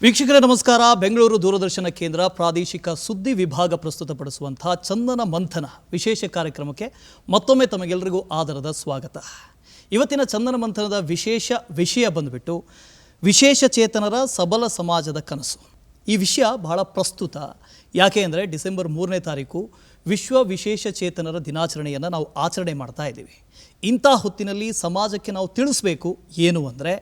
ವೀಕ್ಷಕರೇ ನಮಸ್ಕಾರ. ಬೆಂಗಳೂರು ದೂರದರ್ಶನ ಕೇಂದ್ರ ಪ್ರಾದೇಶಿಕ ಸುದ್ದಿ ವಿಭಾಗ ಪ್ರಸ್ತುತಪಡಿಸುವಂತಹ ಚಂದನ ಮಂಥನ ವಿಶೇಷ ಕಾರ್ಯಕ್ರಮಕ್ಕೆ ಮತ್ತೊಮ್ಮೆ ತಮಗೆಲ್ಲರಿಗೂ ಆದರದ ಸ್ವಾಗತ. ಇವತ್ತಿನ ಚಂದನ ಮಂಥನದ ವಿಶೇಷ ವಿಷಯ ಬಂದುಬಿಟ್ಟು ವಿಶೇಷ ಚೇತನರ ಸಬಲ ಸಮಾಜದ ಕನಸು. ಈ ವಿಷಯ ಬಹಳ ಪ್ರಸ್ತುತ. ಯಾಕೆ ಅಂದರೆ ಡಿಸೆಂಬರ್ 3ನೇ ತಾರೀಕು ವಿಶ್ವ ವಿಶೇಷ ಚೇತನರ ದಿನಾಚರಣೆಯನ್ನು ನಾವು ಆಚರಣೆ ಮಾಡ್ತಾ ಇದ್ದೀವಿ. ಇಂಥ ಹೊತ್ತಿನಲ್ಲಿ ಸಮಾಜಕ್ಕೆ ನಾವು ತಿಳಿಸ್ಬೇಕು ಏನು ಅಂದರೆ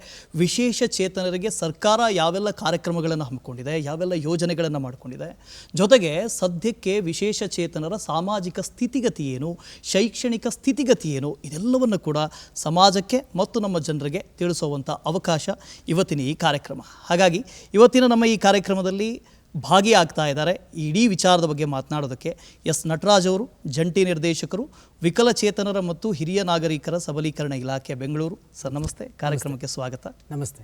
ವಿಶೇಷ ಚೇತನರಿಗೆ ಸರ್ಕಾರ ಯಾವೆಲ್ಲ ಕಾರ್ಯಕ್ರಮಗಳನ್ನು ಹಮ್ಮಿಕೊಂಡಿದೆ, ಯಾವೆಲ್ಲ ಯೋಜನೆಗಳನ್ನು ಮಾಡಿಕೊಂಡಿದೆ, ಜೊತೆಗೆ ಸದ್ಯಕ್ಕೆ ವಿಶೇಷ ಚೇತನರ ಸಾಮಾಜಿಕ ಸ್ಥಿತಿಗತಿ ಏನು, ಶೈಕ್ಷಣಿಕ ಸ್ಥಿತಿಗತಿ ಏನು, ಇದೆಲ್ಲವನ್ನು ಕೂಡ ಸಮಾಜಕ್ಕೆ ಮತ್ತು ನಮ್ಮ ಜನರಿಗೆ ತಿಳಿಸುವಂಥ ಅವಕಾಶ ಇವತ್ತಿನ ಈ ಕಾರ್ಯಕ್ರಮ. ಹಾಗಾಗಿ ಇವತ್ತಿನ ನಮ್ಮ ಈ ಕಾರ್ಯಕ್ರಮದಲ್ಲಿ ಭಾಗಿಯಾಗ್ತಾ ಇದ್ದಾರೆ ಇಡೀ ವಿಚಾರದ ಬಗ್ಗೆ ಮಾತನಾಡೋದಕ್ಕೆ ಎಸ್ ನಟರಾಜ್ ಅವರು, ಜಂಟಿ ನಿರ್ದೇಶಕರು, ವಿಕಲಚೇತನರ ಮತ್ತು ಹಿರಿಯ ನಾಗರಿಕರ ಸಬಲೀಕರಣ ಇಲಾಖೆ, ಬೆಂಗಳೂರು. ಸರ್ ನಮಸ್ತೆ, ಕಾರ್ಯಕ್ರಮಕ್ಕೆ ಸ್ವಾಗತ. ನಮಸ್ತೆ.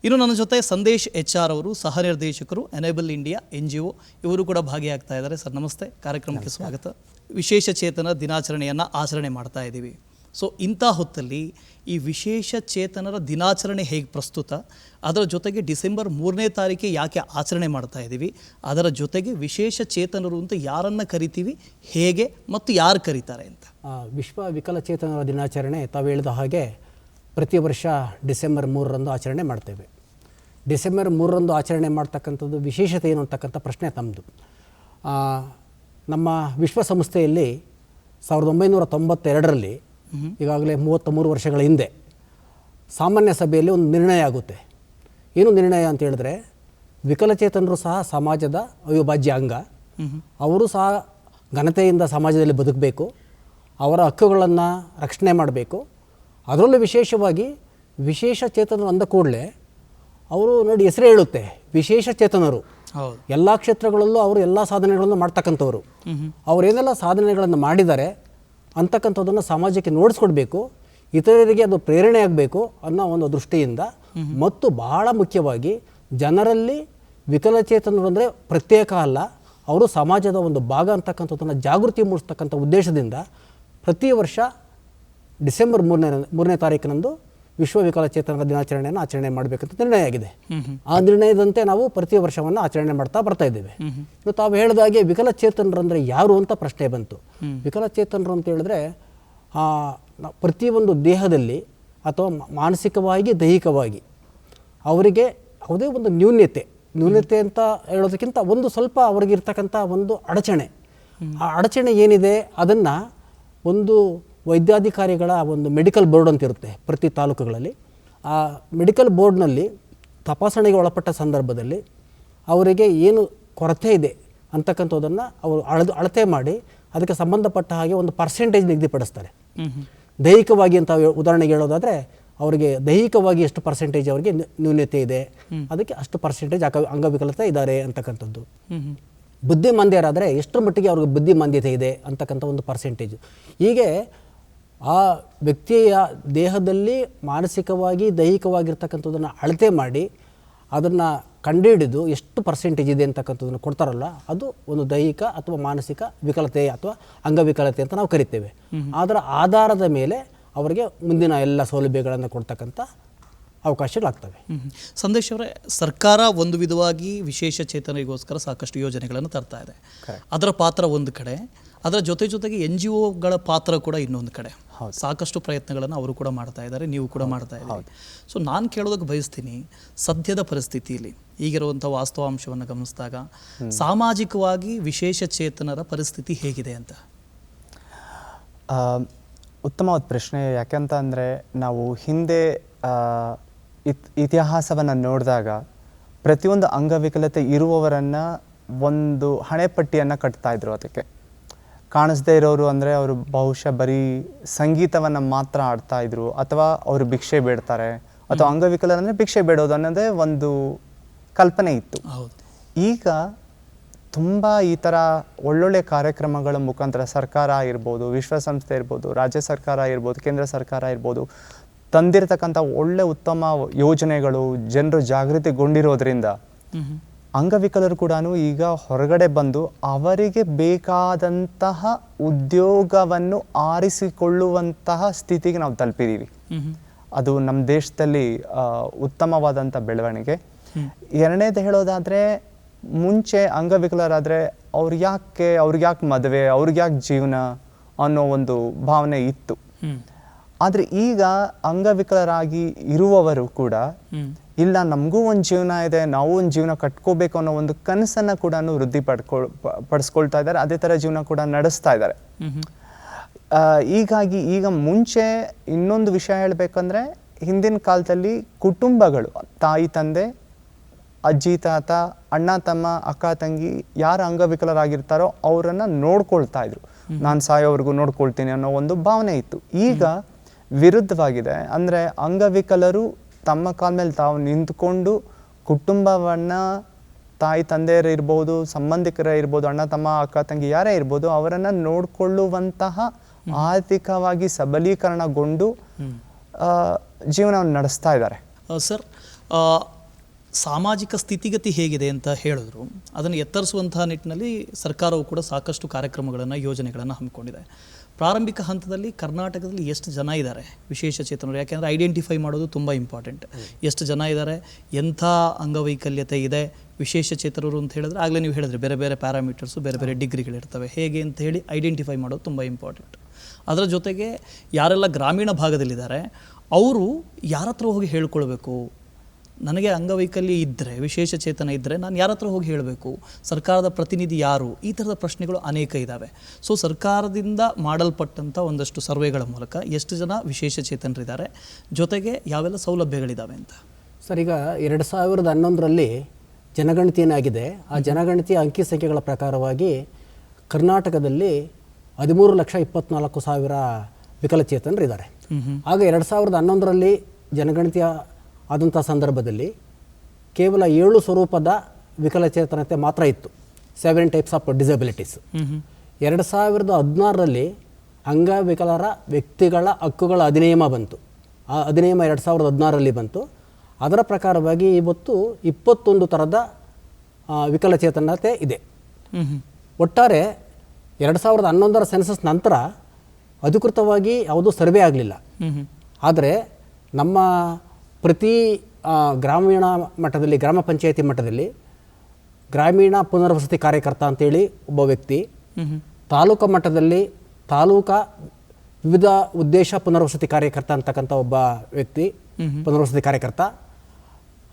ಇನ್ನು ನನ್ನ ಜೊತೆ ಸಂದೇಶ್ HR ಅವರು, ಸಹ ನಿರ್ದೇಶಕರು, ಎನೇಬಲ್ ಇಂಡಿಯಾ NGO, ಇವರು ಕೂಡ ಭಾಗಿಯಾಗ್ತಾ ಇದ್ದಾರೆ. ಸರ್ ನಮಸ್ತೆ, ಕಾರ್ಯಕ್ರಮಕ್ಕೆ ಸ್ವಾಗತ. ವಿಶೇಷ ಚೇತನ ದಿನಾಚರಣೆಯನ್ನು ಆಚರಣೆ ಮಾಡ್ತಾ ಇದ್ದೀವಿ. ಸೊ ಇಂಥ ಹೊತ್ತಲ್ಲಿ ಈ ವಿಶೇಷ ಚೇತನರ ದಿನಾಚರಣೆ ಹೇಗೆ ಪ್ರಸ್ತುತ, ಅದರ ಜೊತೆಗೆ ಡಿಸೆಂಬರ್ 3ನೇ ತಾರೀಕಿಗೆ ಯಾಕೆ ಆಚರಣೆ ಮಾಡ್ತಾ ಇದ್ದೀವಿ, ಅದರ ಜೊತೆಗೆ ವಿಶೇಷ ಚೇತನರು ಅಂತ ಯಾರನ್ನು ಕರಿತೀವಿ, ಹೇಗೆ ಮತ್ತು ಯಾರು ಕರೀತಾರೆ ಅಂತ. ವಿಶ್ವ ವಿಕಲಚೇತನರ ದಿನಾಚರಣೆ ತಾವು ಹೇಳಿದ ಹಾಗೆ ಪ್ರತಿ ವರ್ಷ ಡಿಸೆಂಬರ್ 3ರಂದು ಆಚರಣೆ ಮಾಡ್ತೇವೆ. ಡಿಸೆಂಬರ್ 3ರಂದು ಆಚರಣೆ ಮಾಡ್ತಕ್ಕಂಥದ್ದು ವಿಶೇಷತೆ ಏನು ಅಂತಕ್ಕಂಥ ಪ್ರಶ್ನೆ ತಮ್ಮದು. ನಮ್ಮ ವಿಶ್ವಸಂಸ್ಥೆಯಲ್ಲಿ 1992ರಲ್ಲಿ, ಈಗಾಗಲೇ 33 ವರ್ಷಗಳ ಹಿಂದೆ, ಸಾಮಾನ್ಯ ಸಭೆಯಲ್ಲಿ ಒಂದು ನಿರ್ಣಯ ಆಗುತ್ತೆ. ಏನು ನಿರ್ಣಯ ಅಂತ ಹೇಳಿದ್ರೆ, ವಿಕಲಚೇತನರು ಸಹ ಸಮಾಜದ ಅವಿಭಾಜ್ಯ ಅಂಗ, ಅವರು ಸಹ ಘನತೆಯಿಂದ ಸಮಾಜದಲ್ಲಿ ಬದುಕಬೇಕು, ಅವರ ಹಕ್ಕುಗಳನ್ನು ರಕ್ಷಣೆ ಮಾಡಬೇಕು. ಅದರಲ್ಲೂ ವಿಶೇಷವಾಗಿ ವಿಶೇಷ ಚೇತನರು ಅಂದ ಕೂಡಲೇ ಅವರು ನೋಡಿ ಹೆಸರೇ ಹೇಳುತ್ತೆ, ವಿಶೇಷ ಚೇತನರು. ಎಲ್ಲ ಕ್ಷೇತ್ರಗಳಲ್ಲೂ ಅವರು ಎಲ್ಲ ಸಾಧನೆಗಳನ್ನು ಮಾಡ್ತಕ್ಕಂಥವ್ರು. ಅವರೇನೆಲ್ಲ ಸಾಧನೆಗಳನ್ನು ಮಾಡಿದ್ದಾರೆ ಅಂತಕ್ಕಂಥದ್ದನ್ನು ಸಮಾಜಕ್ಕೆ ನೋಡಿಸ್ಕೊಡ್ಬೇಕು, ಇತರರಿಗೆ ಅದು ಪ್ರೇರಣೆ ಆಗಬೇಕು ಅನ್ನೋ ಒಂದು ದೃಷ್ಟಿಯಿಂದ, ಮತ್ತು ಬಹಳ ಮುಖ್ಯವಾಗಿ ಜನರಲ್ಲಿ ವಿಕಲಚೇತನರು ಅಂದರೆ ಪ್ರತ್ಯೇಕ ಅಲ್ಲ, ಅವರು ಸಮಾಜದ ಒಂದು ಭಾಗ ಅಂತಕ್ಕಂಥದ್ದನ್ನು ಜಾಗೃತಿ ಮೂಡಿಸ್ತಕ್ಕಂಥ ಉದ್ದೇಶದಿಂದ ಪ್ರತಿ ವರ್ಷ ಡಿಸೆಂಬರ್ 3ನೇ ತಾರೀಕಿನಂದು ವಿಶ್ವ ವಿಕಲಚೇತನರ ದಿನಾಚರಣೆಯನ್ನು ಆಚರಣೆ ಮಾಡಬೇಕಂತ ನಿರ್ಣಯ ಆಗಿದೆ. ಆ ನಿರ್ಣಯದಂತೆ ನಾವು ಪ್ರತಿ ವರ್ಷವನ್ನು ಆಚರಣೆ ಬರ್ತಾ ಇದ್ದೇವೆ. ಇನ್ನು ತಾವು ಹೇಳಿದಾಗೆ ವಿಕಲಚೇತನರು ಅಂದರೆ ಯಾರು ಅಂತ ಪ್ರಶ್ನೆ ಬಂತು. ವಿಕಲಚೇತನರು ಅಂತ ಹೇಳಿದ್ರೆ ಪ್ರತಿಯೊಂದು ದೇಹದಲ್ಲಿ ಅಥವಾ ಮಾನಸಿಕವಾಗಿ, ದೈಹಿಕವಾಗಿ ಅವರಿಗೆ ಯಾವುದೇ ಒಂದು ನ್ಯೂನ್ಯತೆ ಅಂತ ಹೇಳೋದಕ್ಕಿಂತ ಒಂದು ಸ್ವಲ್ಪ ಅವ್ರಿಗೆ ಇರ್ತಕ್ಕಂಥ ಒಂದು ಅಡಚಣೆ, ಆ ಅಡಚಣೆ ಏನಿದೆ ಅದನ್ನು ಒಂದು ವೈದ್ಯಾಧಿಕಾರಿಗಳ ಒಂದು ಮೆಡಿಕಲ್ ಬೋರ್ಡ್ ಅಂತ ಇರುತ್ತೆ ಪ್ರತಿ ತಾಲೂಕುಗಳಲ್ಲಿ. ಆ ಮೆಡಿಕಲ್ ಬೋರ್ಡ್ನಲ್ಲಿ ತಪಾಸಣೆಗೆ ಒಳಪಟ್ಟ ಸಂದರ್ಭದಲ್ಲಿ ಅವರಿಗೆ ಏನು ಕೊರತೆ ಇದೆ ಅಂತಕ್ಕಂಥದ್ದನ್ನು ಅವರು ಅಳತೆ ಮಾಡಿ ಅದಕ್ಕೆ ಸಂಬಂಧಪಟ್ಟ ಹಾಗೆ ಒಂದು ಪರ್ಸೆಂಟೇಜ್ ನಿಗದಿಪಡಿಸ್ತಾರೆ. ದೈಹಿಕವಾಗಿ ಅಂತ ಉದಾಹರಣೆಗೆ ಹೇಳೋದಾದರೆ, ಅವರಿಗೆ ದೈಹಿಕವಾಗಿ ಎಷ್ಟು ಪರ್ಸೆಂಟೇಜ್ ಅವರಿಗೆ ನ್ಯೂನ್ಯತೆ ಇದೆ, ಅದಕ್ಕೆ ಅಷ್ಟು ಪರ್ಸೆಂಟೇಜ್ ಅಂಗವಿಕಲತೆ ಇದ್ದಾರೆ ಅಂತಕ್ಕಂಥದ್ದು. ಬುದ್ಧಿಮಾಂದ್ಯರಾದರೆ ಎಷ್ಟರ ಮಟ್ಟಿಗೆ ಅವ್ರಿಗೆ ಬುದ್ಧಿಮಾಂದ್ಯತೆ ಇದೆ ಅಂತಕ್ಕಂಥ ಒಂದು ಪರ್ಸೆಂಟೇಜ್. ಹೀಗೆ ಆ ವ್ಯಕ್ತಿಯ ದೇಹದಲ್ಲಿ ಮಾನಸಿಕವಾಗಿ, ದೈಹಿಕವಾಗಿರ್ತಕ್ಕಂಥದ್ದನ್ನು ಅಳತೆ ಮಾಡಿ ಅದನ್ನು ಕಂಡುಹಿಡಿದು ಎಷ್ಟು ಪರ್ಸೆಂಟೇಜ್ ಇದೆ ಅಂತಕ್ಕಂಥದ್ದನ್ನು ಕೊಡ್ತಾರಲ್ಲ, ಅದು ಒಂದು ದೈಹಿಕ ಅಥವಾ ಮಾನಸಿಕ ವಿಕಲತೆ ಅಥವಾ ಅಂಗವಿಕಲತೆ ಅಂತ ನಾವು ಕರಿತೇವೆ. ಅದರ ಆಧಾರದ ಮೇಲೆ ಅವರಿಗೆ ಮುಂದಿನ ಎಲ್ಲ ಸೌಲಭ್ಯಗಳನ್ನು ಕೊಡ್ತಕ್ಕಂಥ ಅವಕಾಶಗಳಾಗ್ತವೆ. ಸಂದೇಶ್ ಅವರೇ, ಸರ್ಕಾರ ಒಂದು ವಿಧವಾಗಿ ವಿಶೇಷ ಚೇತನರಿಗೋಸ್ಕರ ಸಾಕಷ್ಟು ಯೋಜನೆಗಳನ್ನು ತರ್ತಾ ಇದೆ. ಅದರ ಪಾತ್ರ ಒಂದು ಕಡೆ, ಅದರ ಜೊತೆಗೆ NGOಗಳ ಪಾತ್ರ ಕೂಡ ಇನ್ನೊಂದು ಕಡೆ. ಸಾಕಷ್ಟು ಪ್ರಯತ್ನಗಳನ್ನು ಅವರು ಕೂಡ ಮಾಡ್ತಾ ಇದ್ದಾರೆ, ನೀವು ಕೂಡ ಮಾಡ್ತಾ ಇದ್ದೀರಿ. ಸೊ ನಾನು ಕೇಳೋದಕ್ಕೆ ಬಯಸ್ತೀನಿ, ಸದ್ಯದ ಪರಿಸ್ಥಿತಿಯಲ್ಲಿ ಈಗಿರುವಂಥ ವಾಸ್ತವಾಂಶವನ್ನು ಗಮನಿಸಿದಾಗ ಸಾಮಾಜಿಕವಾಗಿ ವಿಶೇಷ ಚೇತನರ ಪರಿಸ್ಥಿತಿ ಹೇಗಿದೆ ಅಂತ. ಉತ್ತಮವಾದ ಪ್ರಶ್ನೆ. ಯಾಕೆಂತ ಅಂದರೆ ನಾವು ಹಿಂದೆ ಇತಿಹಾಸವನ್ನು ನೋಡಿದಾಗ ಪ್ರತಿಯೊಂದು ಅಂಗವಿಕಲತೆ ಇರುವವರನ್ನು ಒಂದು ಹಣೆಪಟ್ಟಿಯನ್ನು ಕಟ್ತಾ ಇದ್ರು. ಅದಕ್ಕೆ ಕಾಣಿಸ್ದೇ ಇರೋರು ಅಂದರೆ ಅವರು ಬಹುಶಃ ಬರೀ ಸಂಗೀತವನ್ನು ಮಾತ್ರ ಆಡ್ತಾ ಇದ್ರು, ಅಥವಾ ಅವರು ಭಿಕ್ಷೆ ಬೇಡ್ತಾರೆ, ಅಥವಾ ಅಂಗವಿಕಲರಂದರೆ ಭಿಕ್ಷೆ ಬೇಡೋದು ಅನ್ನೋದೇ ಒಂದು ಕಲ್ಪನೆ ಇತ್ತು. ಈಗ ತುಂಬ ಈ ಥರ ಒಳ್ಳೊಳ್ಳೆ ಕಾರ್ಯಕ್ರಮಗಳ ಮುಖಾಂತರ ಸರ್ಕಾರ ಇರ್ಬೋದು, ವಿಶ್ವಸಂಸ್ಥೆ ಇರ್ಬೋದು, ರಾಜ್ಯ ಸರ್ಕಾರ ಇರ್ಬೋದು, ಕೇಂದ್ರ ಸರ್ಕಾರ ಇರ್ಬೋದು, ತಂದಿರತಕ್ಕಂಥ ಒಳ್ಳೆ ಉತ್ತಮ ಯೋಜನೆಗಳು ಜನರು ಜಾಗೃತಿಗೊಂಡಿರೋದ್ರಿಂದ ಅಂಗವಿಕಲರು ಕೂಡ ಈಗ ಹೊರಗಡೆ ಬಂದು ಅವರಿಗೆ ಬೇಕಾದಂತಹ ಉದ್ಯೋಗವನ್ನು ಆರಿಸಿಕೊಳ್ಳುವಂತಹ ಸ್ಥಿತಿಗೆ ನಾವು ತಲುಪಿದ್ದೀವಿ. ಅದು ನಮ್ಮ ದೇಶದಲ್ಲಿ ಉತ್ತಮವಾದಂಥ ಬೆಳವಣಿಗೆ. ಎರಡನೇದು ಹೇಳೋದಾದರೆ ಮುಂಚೆ ಅಂಗವಿಕಲರಾದರೆ ಅವ್ರಿಗೆ ಯಾಕೆ ಮದುವೆ, ಅವ್ರಿಗೆ ಯಾಕೆ ಜೀವನ ಅನ್ನೋ ಒಂದು ಭಾವನೆ ಇತ್ತು. ಆದರೆ ಈಗ ಅಂಗವಿಕಲರಾಗಿ ಇರುವವರು ಕೂಡ ಇಲ್ಲ, ನಮಗೂ ಒಂದು ಜೀವನ ಇದೆ, ನಾವು ಒಂದು ಜೀವನ ಕಟ್ಕೋಬೇಕು ಅನ್ನೋ ಒಂದು ಕನಸನ್ನು ಕೂಡ ವೃದ್ಧಿ ಪಡಿಸ್ಕೊಳ್ತಾ ಇದ್ದಾರೆ. ಅದೇ ಥರ ಜೀವನ ಕೂಡ ನಡೆಸ್ತಾ ಇದ್ದಾರೆ. ಹೀಗಾಗಿ ಈಗ ಮುಂಚೆ ಇನ್ನೊಂದು ವಿಷಯ ಹೇಳಬೇಕಂದ್ರೆ, ಹಿಂದಿನ ಕಾಲದಲ್ಲಿ ಕುಟುಂಬಗಳು, ತಾಯಿ ತಂದೆ, ಅಜ್ಜಿ ತಾತ, ಅಣ್ಣ ತಮ್ಮ, ಅಕ್ಕ ತಂಗಿ ಯಾರು ಅಂಗವಿಕಲರಾಗಿರ್ತಾರೋ ಅವರನ್ನು ನೋಡ್ಕೊಳ್ತಾ ಇದ್ರು. ನಾನು ಸಾಯೋವರೆಗೂ ನೋಡ್ಕೊಳ್ತೀನಿ ಅನ್ನೋ ಒಂದು ಭಾವನೆ ಇತ್ತು. ಈಗ ವಿರುದ್ಧವಾಗಿದೆ. ಅಂದರೆ ಅಂಗವಿಕಲರು ತಮ್ಮ ಕಾಲ ಮೇಲೆ ತಾವು ನಿಂತ್ಕೊಂಡು ಕುಟುಂಬವನ್ನು, ತಾಯಿ ತಂದೆಯರು ಇರ್ಬೋದು, ಸಂಬಂಧಿಕರ ಇರ್ಬೋದು, ಅಣ್ಣ ತಮ್ಮ ಅಕ್ಕ ತಂಗಿ ಯಾರೇ ಇರ್ಬೋದು, ಅವರನ್ನು ನೋಡಿಕೊಳ್ಳುವಂತಹ ಆರ್ಥಿಕವಾಗಿ ಸಬಲೀಕರಣಗೊಂಡು ಜೀವನವನ್ನು ನಡೆಸ್ತಾ ಇದ್ದಾರೆ. ಸರ್, ಸಾಮಾಜಿಕ ಸ್ಥಿತಿಗತಿ ಹೇಗಿದೆ ಅಂತ ಹೇಳಿದ್ರು. ಅದನ್ನು ಎತ್ತರಿಸುವಂತಹ ನಿಟ್ಟಿನಲ್ಲಿ ಸರ್ಕಾರವು ಕೂಡ ಸಾಕಷ್ಟು ಕಾರ್ಯಕ್ರಮಗಳನ್ನು, ಯೋಜನೆಗಳನ್ನು ಹಮ್ಮಿಕೊಂಡಿದೆ. ಪ್ರಾರಂಭಿಕ ಹಂತದಲ್ಲಿ ಕರ್ನಾಟಕದಲ್ಲಿ ಎಷ್ಟು ಜನ ಇದ್ದಾರೆ ವಿಶೇಷಚೇತನರು? ಯಾಕೆಂದರೆ ಐಡೆಂಟಿಫೈ ಮಾಡೋದು ತುಂಬ ಇಂಪಾರ್ಟೆಂಟ್. ಎಷ್ಟು ಜನ ಇದ್ದಾರೆ, ಎಂಥ ಅಂಗವೈಕಲ್ಯತೆ ಇದೆ, ವಿಶೇಷಚೇತನರು ಅಂತ ಹೇಳಿದ್ರೆ ಆಗಲೇ ನೀವು ಹೇಳಿದ್ರೆ ಬೇರೆ ಬೇರೆ ಪ್ಯಾರಾಮೀಟರ್ಸು, ಬೇರೆ ಬೇರೆ ಡಿಗ್ರಿಗಳಿರ್ತವೆ. ಹೇಗೆ ಅಂತ ಹೇಳಿ ಐಡೆಂಟಿಫೈ ಮಾಡೋದು ತುಂಬ ಇಂಪಾರ್ಟೆಂಟ್. ಅದರ ಜೊತೆಗೆ ಯಾರೆಲ್ಲ ಗ್ರಾಮೀಣ ಭಾಗದಲ್ಲಿದ್ದಾರೆ ಅವರು ಯಾರ ಹತ್ರ ಹೋಗಿ ಹೇಳ್ಕೊಳ್ಬೇಕು? ನನಗೆ ಅಂಗವೈಕಲ್ಯ ಇದ್ದರೆ, ವಿಶೇಷಚೇತನ ಇದ್ದರೆ ನಾನು ಯಾರ ಹತ್ರ ಹೋಗಿ ಹೇಳಬೇಕು? ಸರ್ಕಾರದ ಪ್ರತಿನಿಧಿ ಯಾರು? ಈ ಥರದ ಪ್ರಶ್ನೆಗಳು ಅನೇಕ ಇದ್ದಾವೆ. ಸೊ ಸರ್ಕಾರದಿಂದ ಮಾಡಲ್ಪಟ್ಟಂಥ ಒಂದಷ್ಟು ಸರ್ವೆಗಳ ಮೂಲಕ ಎಷ್ಟು ಜನ ವಿಶೇಷಚೇತನರಿದ್ದಾರೆ, ಜೊತೆಗೆ ಯಾವೆಲ್ಲ ಸೌಲಭ್ಯಗಳಿದ್ದಾವೆ ಅಂತ. ಸರ್, ಈಗ 2011ರಲ್ಲಿ ಜನಗಣತಿ ಏನಾಗಿದೆ, ಆ ಜನಗಣತಿಯ ಅಂಕಿ ಸಂಖ್ಯೆಗಳ ಪ್ರಕಾರವಾಗಿ ಕರ್ನಾಟಕದಲ್ಲಿ 13,24,000 ವಿಕಲಚೇತನರಿದ್ದಾರೆ. ಆಗ 2011ರಲ್ಲಿ ಜನಗಣತಿಯ ಆದಂಥ ಸಂದರ್ಭದಲ್ಲಿ ಕೇವಲ 7 ಸ್ವರೂಪದ ವಿಕಲಚೇತನತೆ ಮಾತ್ರ ಇತ್ತು, 7 ಟೈಪ್ಸ್ ಆಫ್ ಡಿಸಬಿಲಿಟೀಸ್. 2016ರಲ್ಲಿ ಅಂಗವಿಕಲರ ವ್ಯಕ್ತಿಗಳ ಹಕ್ಕುಗಳ ಅಧಿನಿಯಮ ಬಂತು. ಆ ಅಧಿನಿಯಮ 2016ರಲ್ಲಿ ಬಂತು. ಅದರ ಪ್ರಕಾರವಾಗಿ ಇವತ್ತು 21 ಥರದ ವಿಕಲಚೇತನತೆ ಇದೆ. ಒಟ್ಟಾರೆ 2011ರ ಸೆನ್ಸಸ್ ನಂತರ ಅಧಿಕೃತವಾಗಿ ಯಾವುದೂ ಸರ್ವೆ ಆಗಲಿಲ್ಲ. ಆದರೆ ನಮ್ಮ ಪ್ರತಿ ಗ್ರಾಮೀಣ ಮಟ್ಟದಲ್ಲಿ, ಗ್ರಾಮ ಪಂಚಾಯತಿ ಮಟ್ಟದಲ್ಲಿ ಗ್ರಾಮೀಣ ಪುನರ್ವಸತಿ ಕಾರ್ಯಕರ್ತ ಅಂತೇಳಿ ಒಬ್ಬ ವ್ಯಕ್ತಿ, ತಾಲೂಕು ಮಟ್ಟದಲ್ಲಿ ತಾಲೂಕಾ ವಿವಿಧ ಉದ್ದೇಶ ಪುನರ್ವಸತಿ ಕಾರ್ಯಕರ್ತ ಅಂತಕ್ಕಂಥ ಒಬ್ಬ ವ್ಯಕ್ತಿ ಪುನರ್ವಸತಿ ಕಾರ್ಯಕರ್ತ.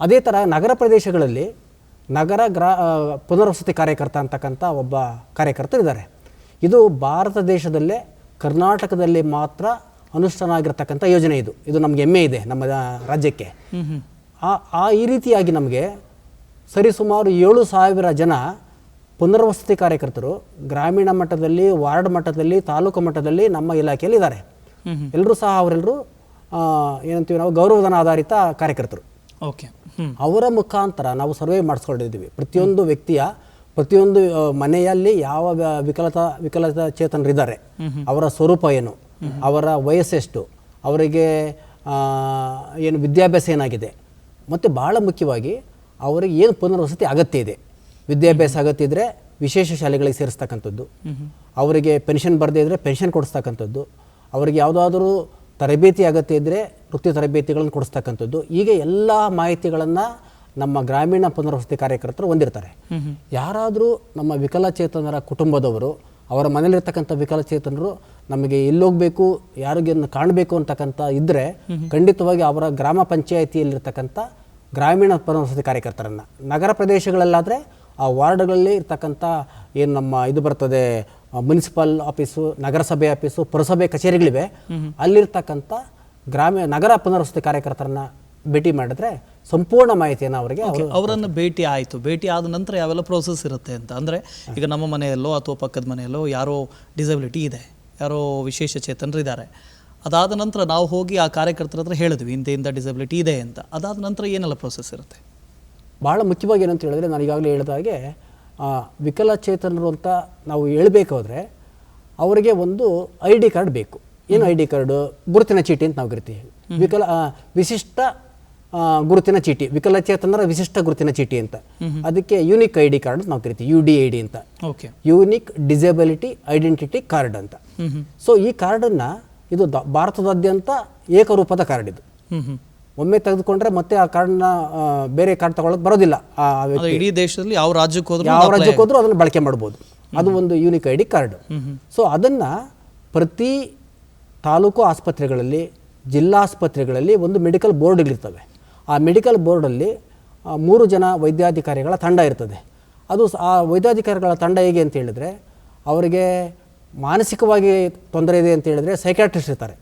ಅದೇ ಥರ ನಗರ ಪ್ರದೇಶಗಳಲ್ಲಿ ನಗರ ಪುನರ್ವಸತಿ ಕಾರ್ಯಕರ್ತ ಅಂತಕ್ಕಂಥ ಒಬ್ಬ ಕಾರ್ಯಕರ್ತರಿದ್ದಾರೆ. ಇದು ಭಾರತ ದೇಶದಲ್ಲೇ ಕರ್ನಾಟಕದಲ್ಲಿ ಮಾತ್ರ ಅನುಷ್ಠಾನ ಆಗಿರ್ತಕ್ಕಂಥ ಯೋಜನೆ. ಇದು ನಮಗೆ ಹೆಮ್ಮೆ ಇದೆ ನಮ್ಮ ರಾಜ್ಯಕ್ಕೆ. ಈ ರೀತಿಯಾಗಿ ನಮಗೆ ಸರಿಸುಮಾರು 7,000 ಜನ ಪುನರ್ವಸತಿ ಕಾರ್ಯಕರ್ತರು ಗ್ರಾಮೀಣ ಮಟ್ಟದಲ್ಲಿ, ವಾರ್ಡ್ ಮಟ್ಟದಲ್ಲಿ, ತಾಲೂಕು ಮಟ್ಟದಲ್ಲಿ ನಮ್ಮ ಇಲಾಖೆಯಲ್ಲಿ ಇದ್ದಾರೆ. ಎಲ್ಲರೂ ಸಹ ಅವರೆಲ್ಲರೂ ಏನಂತೀವಿ ನಾವು ಗೌರವಧನ ಆಧಾರಿತ ಕಾರ್ಯಕರ್ತರು. ಓಕೆ. ಅವರ ಮುಖಾಂತರ ನಾವು ಸರ್ವೆ ಮಾಡಿಸ್ಕೊಂಡಿದ್ದೀವಿ. ಪ್ರತಿಯೊಂದು ವ್ಯಕ್ತಿಯ, ಪ್ರತಿಯೊಂದು ಮನೆಯಲ್ಲಿ ಯಾವ ವಿಕಲಚೇತನರಿದ್ದಾರೆ, ಅವರ ಸ್ವರೂಪ ಏನು, ಅವರ ವಯಸ್ಸೆಷ್ಟು, ಅವರಿಗೆ ಏನು ವಿದ್ಯಾಭ್ಯಾಸ ಏನಾಗಿದೆ, ಮತ್ತು ಭಾಳ ಮುಖ್ಯವಾಗಿ ಅವರಿಗೆ ಏನು ಪುನರ್ವಸತಿ ಅಗತ್ಯ ಇದೆ. ವಿದ್ಯಾಭ್ಯಾಸ ಅಗತ್ಯ ಇದ್ದರೆ ವಿಶೇಷ ಶಾಲೆಗಳಿಗೆ ಸೇರಿಸ್ತಕ್ಕಂಥದ್ದು, ಅವರಿಗೆ ಪೆನ್ಷನ್ ಬರದೇ ಇದ್ದರೆ ಪೆನ್ಷನ್ ಕೊಡಿಸ್ತಕ್ಕಂಥದ್ದು, ಅವರಿಗೆ ಯಾವುದಾದ್ರೂ ತರಬೇತಿ ಅಗತ್ಯ ಇದ್ದರೆ ವೃತ್ತಿ ತರಬೇತಿಗಳನ್ನು ಕೊಡಿಸ್ತಕ್ಕಂಥದ್ದು. ಹೀಗೆ ಎಲ್ಲ ಮಾಹಿತಿಗಳನ್ನು ನಮ್ಮ ಗ್ರಾಮೀಣ ಪುನರ್ವಸತಿ ಕಾರ್ಯಕರ್ತರು ಹೊಂದಿರ್ತಾರೆ. ಯಾರಾದರೂ ನಮ್ಮ ವಿಕಲಚೇತನರ ಕುಟುಂಬದವರು, ಅವರ ಮನೇಲಿರ್ತಕ್ಕಂಥ ವಿಕಲಚೇತನರು ನಮಗೆ ಎಲ್ಲೋಗಬೇಕು, ಯಾರಿಗನ್ನು ಕಾಣಬೇಕು ಅಂತಕ್ಕಂಥ ಇದ್ದರೆ ಖಂಡಿತವಾಗಿ ಅವರ ಗ್ರಾಮ ಪಂಚಾಯಿತಿಯಲ್ಲಿರ್ತಕ್ಕಂಥ ಗ್ರಾಮೀಣ ಪುನರ್ವಸತಿ ಕಾರ್ಯಕರ್ತರನ್ನು, ನಗರ ಪ್ರದೇಶಗಳಲ್ಲಾದರೆ ಆ ವಾರ್ಡ್ಗಳಲ್ಲಿ ಇರ್ತಕ್ಕಂಥ ಏನು ನಮ್ಮ ಇದು ಬರ್ತದೆ ಮುನ್ಸಿಪಲ್ ಆಫೀಸು, ನಗರಸಭೆ ಆಫೀಸು, ಪುರಸಭೆ ಕಚೇರಿಗಳಿವೆ, ಅಲ್ಲಿರ್ತಕ್ಕಂಥ ನಗರ ಪುನರ್ವಸತಿ ಕಾರ್ಯಕರ್ತರನ್ನ ಭೇಟಿ ಮಾಡಿದ್ರೆ ಸಂಪೂರ್ಣ ಮಾಹಿತಿಯನ್ನು ಅವರನ್ನು ಭೇಟಿ ಆಯಿತು. ಭೇಟಿ ಆದ ನಂತರ ಯಾವೆಲ್ಲ ಪ್ರೋಸೆಸ್ ಇರುತ್ತೆ ಅಂತ ಅಂದರೆ, ಈಗ ನಮ್ಮ ಮನೆಯಲ್ಲೋ ಅಥವಾ ಪಕ್ಕದ ಮನೆಯಲ್ಲೋ ಯಾರೋ ಡಿಸಬಿಲಿಟಿ ಇದೆ, ಯಾರೋ ವಿಶೇಷಚೇತನರಿದ್ದಾರೆ, ಅದಾದ ನಂತರ ನಾವು ಹೋಗಿ ಆ ಕಾರ್ಯಕರ್ತರ ಹತ್ರ ಹೇಳಿದ್ವಿ ಇಂಥ ಡಿಸಬಿಲಿಟಿ ಇದೆ ಅಂತ. ಅದಾದ ನಂತರ ಏನೆಲ್ಲ ಪ್ರೋಸೆಸ್ ಇರುತ್ತೆ? ಭಾಳ ಮುಖ್ಯವಾಗಿ ಏನಂತ ಹೇಳಿದ್ರೆ, ನಾನು ಈಗಾಗಲೇ ಹೇಳಿದ ಹಾಗೆ ವಿಕಲಚೇತನರು ಅಂತ ನಾವು ಹೇಳಬೇಕಾದ್ರೆ ಅವರಿಗೆ ಒಂದು ID ಕಾರ್ಡ್ ಬೇಕು. ಏನು ID ಕಾರ್ಡು? ಗುರುತಿನ ಚೀಟಿ ಅಂತ ನಾವು ಕರಿತೀವಿ. ವಿಶಿಷ್ಟ ಗುರುತಿನ ಚೀಟಿ, ವಿಕಲಚೇತನರ ವಿಶಿಷ್ಟ ಗುರುತಿನ ಚೀಟಿ ಅಂತ. ಅದಕ್ಕೆ ಯೂನಿಕ್ ID ಕಾರ್ಡ್ ನಾವು ಕರಿತೀವಿ, UDID ಅಂತ. ಯೂನಿಕ್ ಡಿಸಬಿಲಿಟಿ ಐಡೆಂಟಿಟಿ ಕಾರ್ಡ್ ಅಂತ. ಸೊ ಈ ಕಾರ್ಡನ್ನು ಇದು ಭಾರತದಾದ್ಯಂತ ಏಕರೂಪದ ಕಾರ್ಡ್ ಇದು. ಒಮ್ಮೆ ತೆಗೆದುಕೊಂಡ್ರೆ ಮತ್ತೆ ಆ ಕಾರ್ಡ್ನ ಬೇರೆ ಕಾರ್ಡ್ ತಗೊಳಕ್ಕೆ ಬರೋದಿಲ್ಲ. ಆ ವ್ಯಕ್ತಿ ಅದು ಇಡೀ ದೇಶದಲ್ಲಿ ಯಾವ ರಾಜ್ಯಕ್ಕೆ ಹೋದ್ರೂ ಯಾವ ರಾಜ್ಯಕ್ಕೆ ಹೋದ್ರೂ ಅದನ್ನು ಬಳಕೆ ಮಾಡ್ಬೋದು. ಅದು ಒಂದು unique I D card. So ಅದನ್ನು ಪ್ರತಿ ತಾಲೂಕು ಆಸ್ಪತ್ರೆಗಳಲ್ಲಿ, ಜಿಲ್ಲಾಸ್ಪತ್ರೆಗಳಲ್ಲಿ ಒಂದು ಮೆಡಿಕಲ್ ಬೋರ್ಡ್ಗಳಿರ್ತವೆ. ಆ ಮೆಡಿಕಲ್ ಬೋರ್ಡಲ್ಲಿ 3 ಜನ ವೈದ್ಯಾಧಿಕಾರಿಗಳ ತಂಡ ಇರ್ತದೆ. ಅದು ಆ ವೈದ್ಯಾಧಿಕಾರಿಗಳ ತಂಡ ಹೇಗೆ ಅಂತ ಹೇಳಿದ್ರೆ, ಅವರಿಗೆ ಮಾನಸಿಕವಾಗಿ ತೊಂದರೆ ಇದೆ ಅಂತ ಹೇಳಿದ್ರೆ ಸೈಕ್ಯಾಟ್ರಿಸ್ಟ್ ಇರ್ತಾರೆ,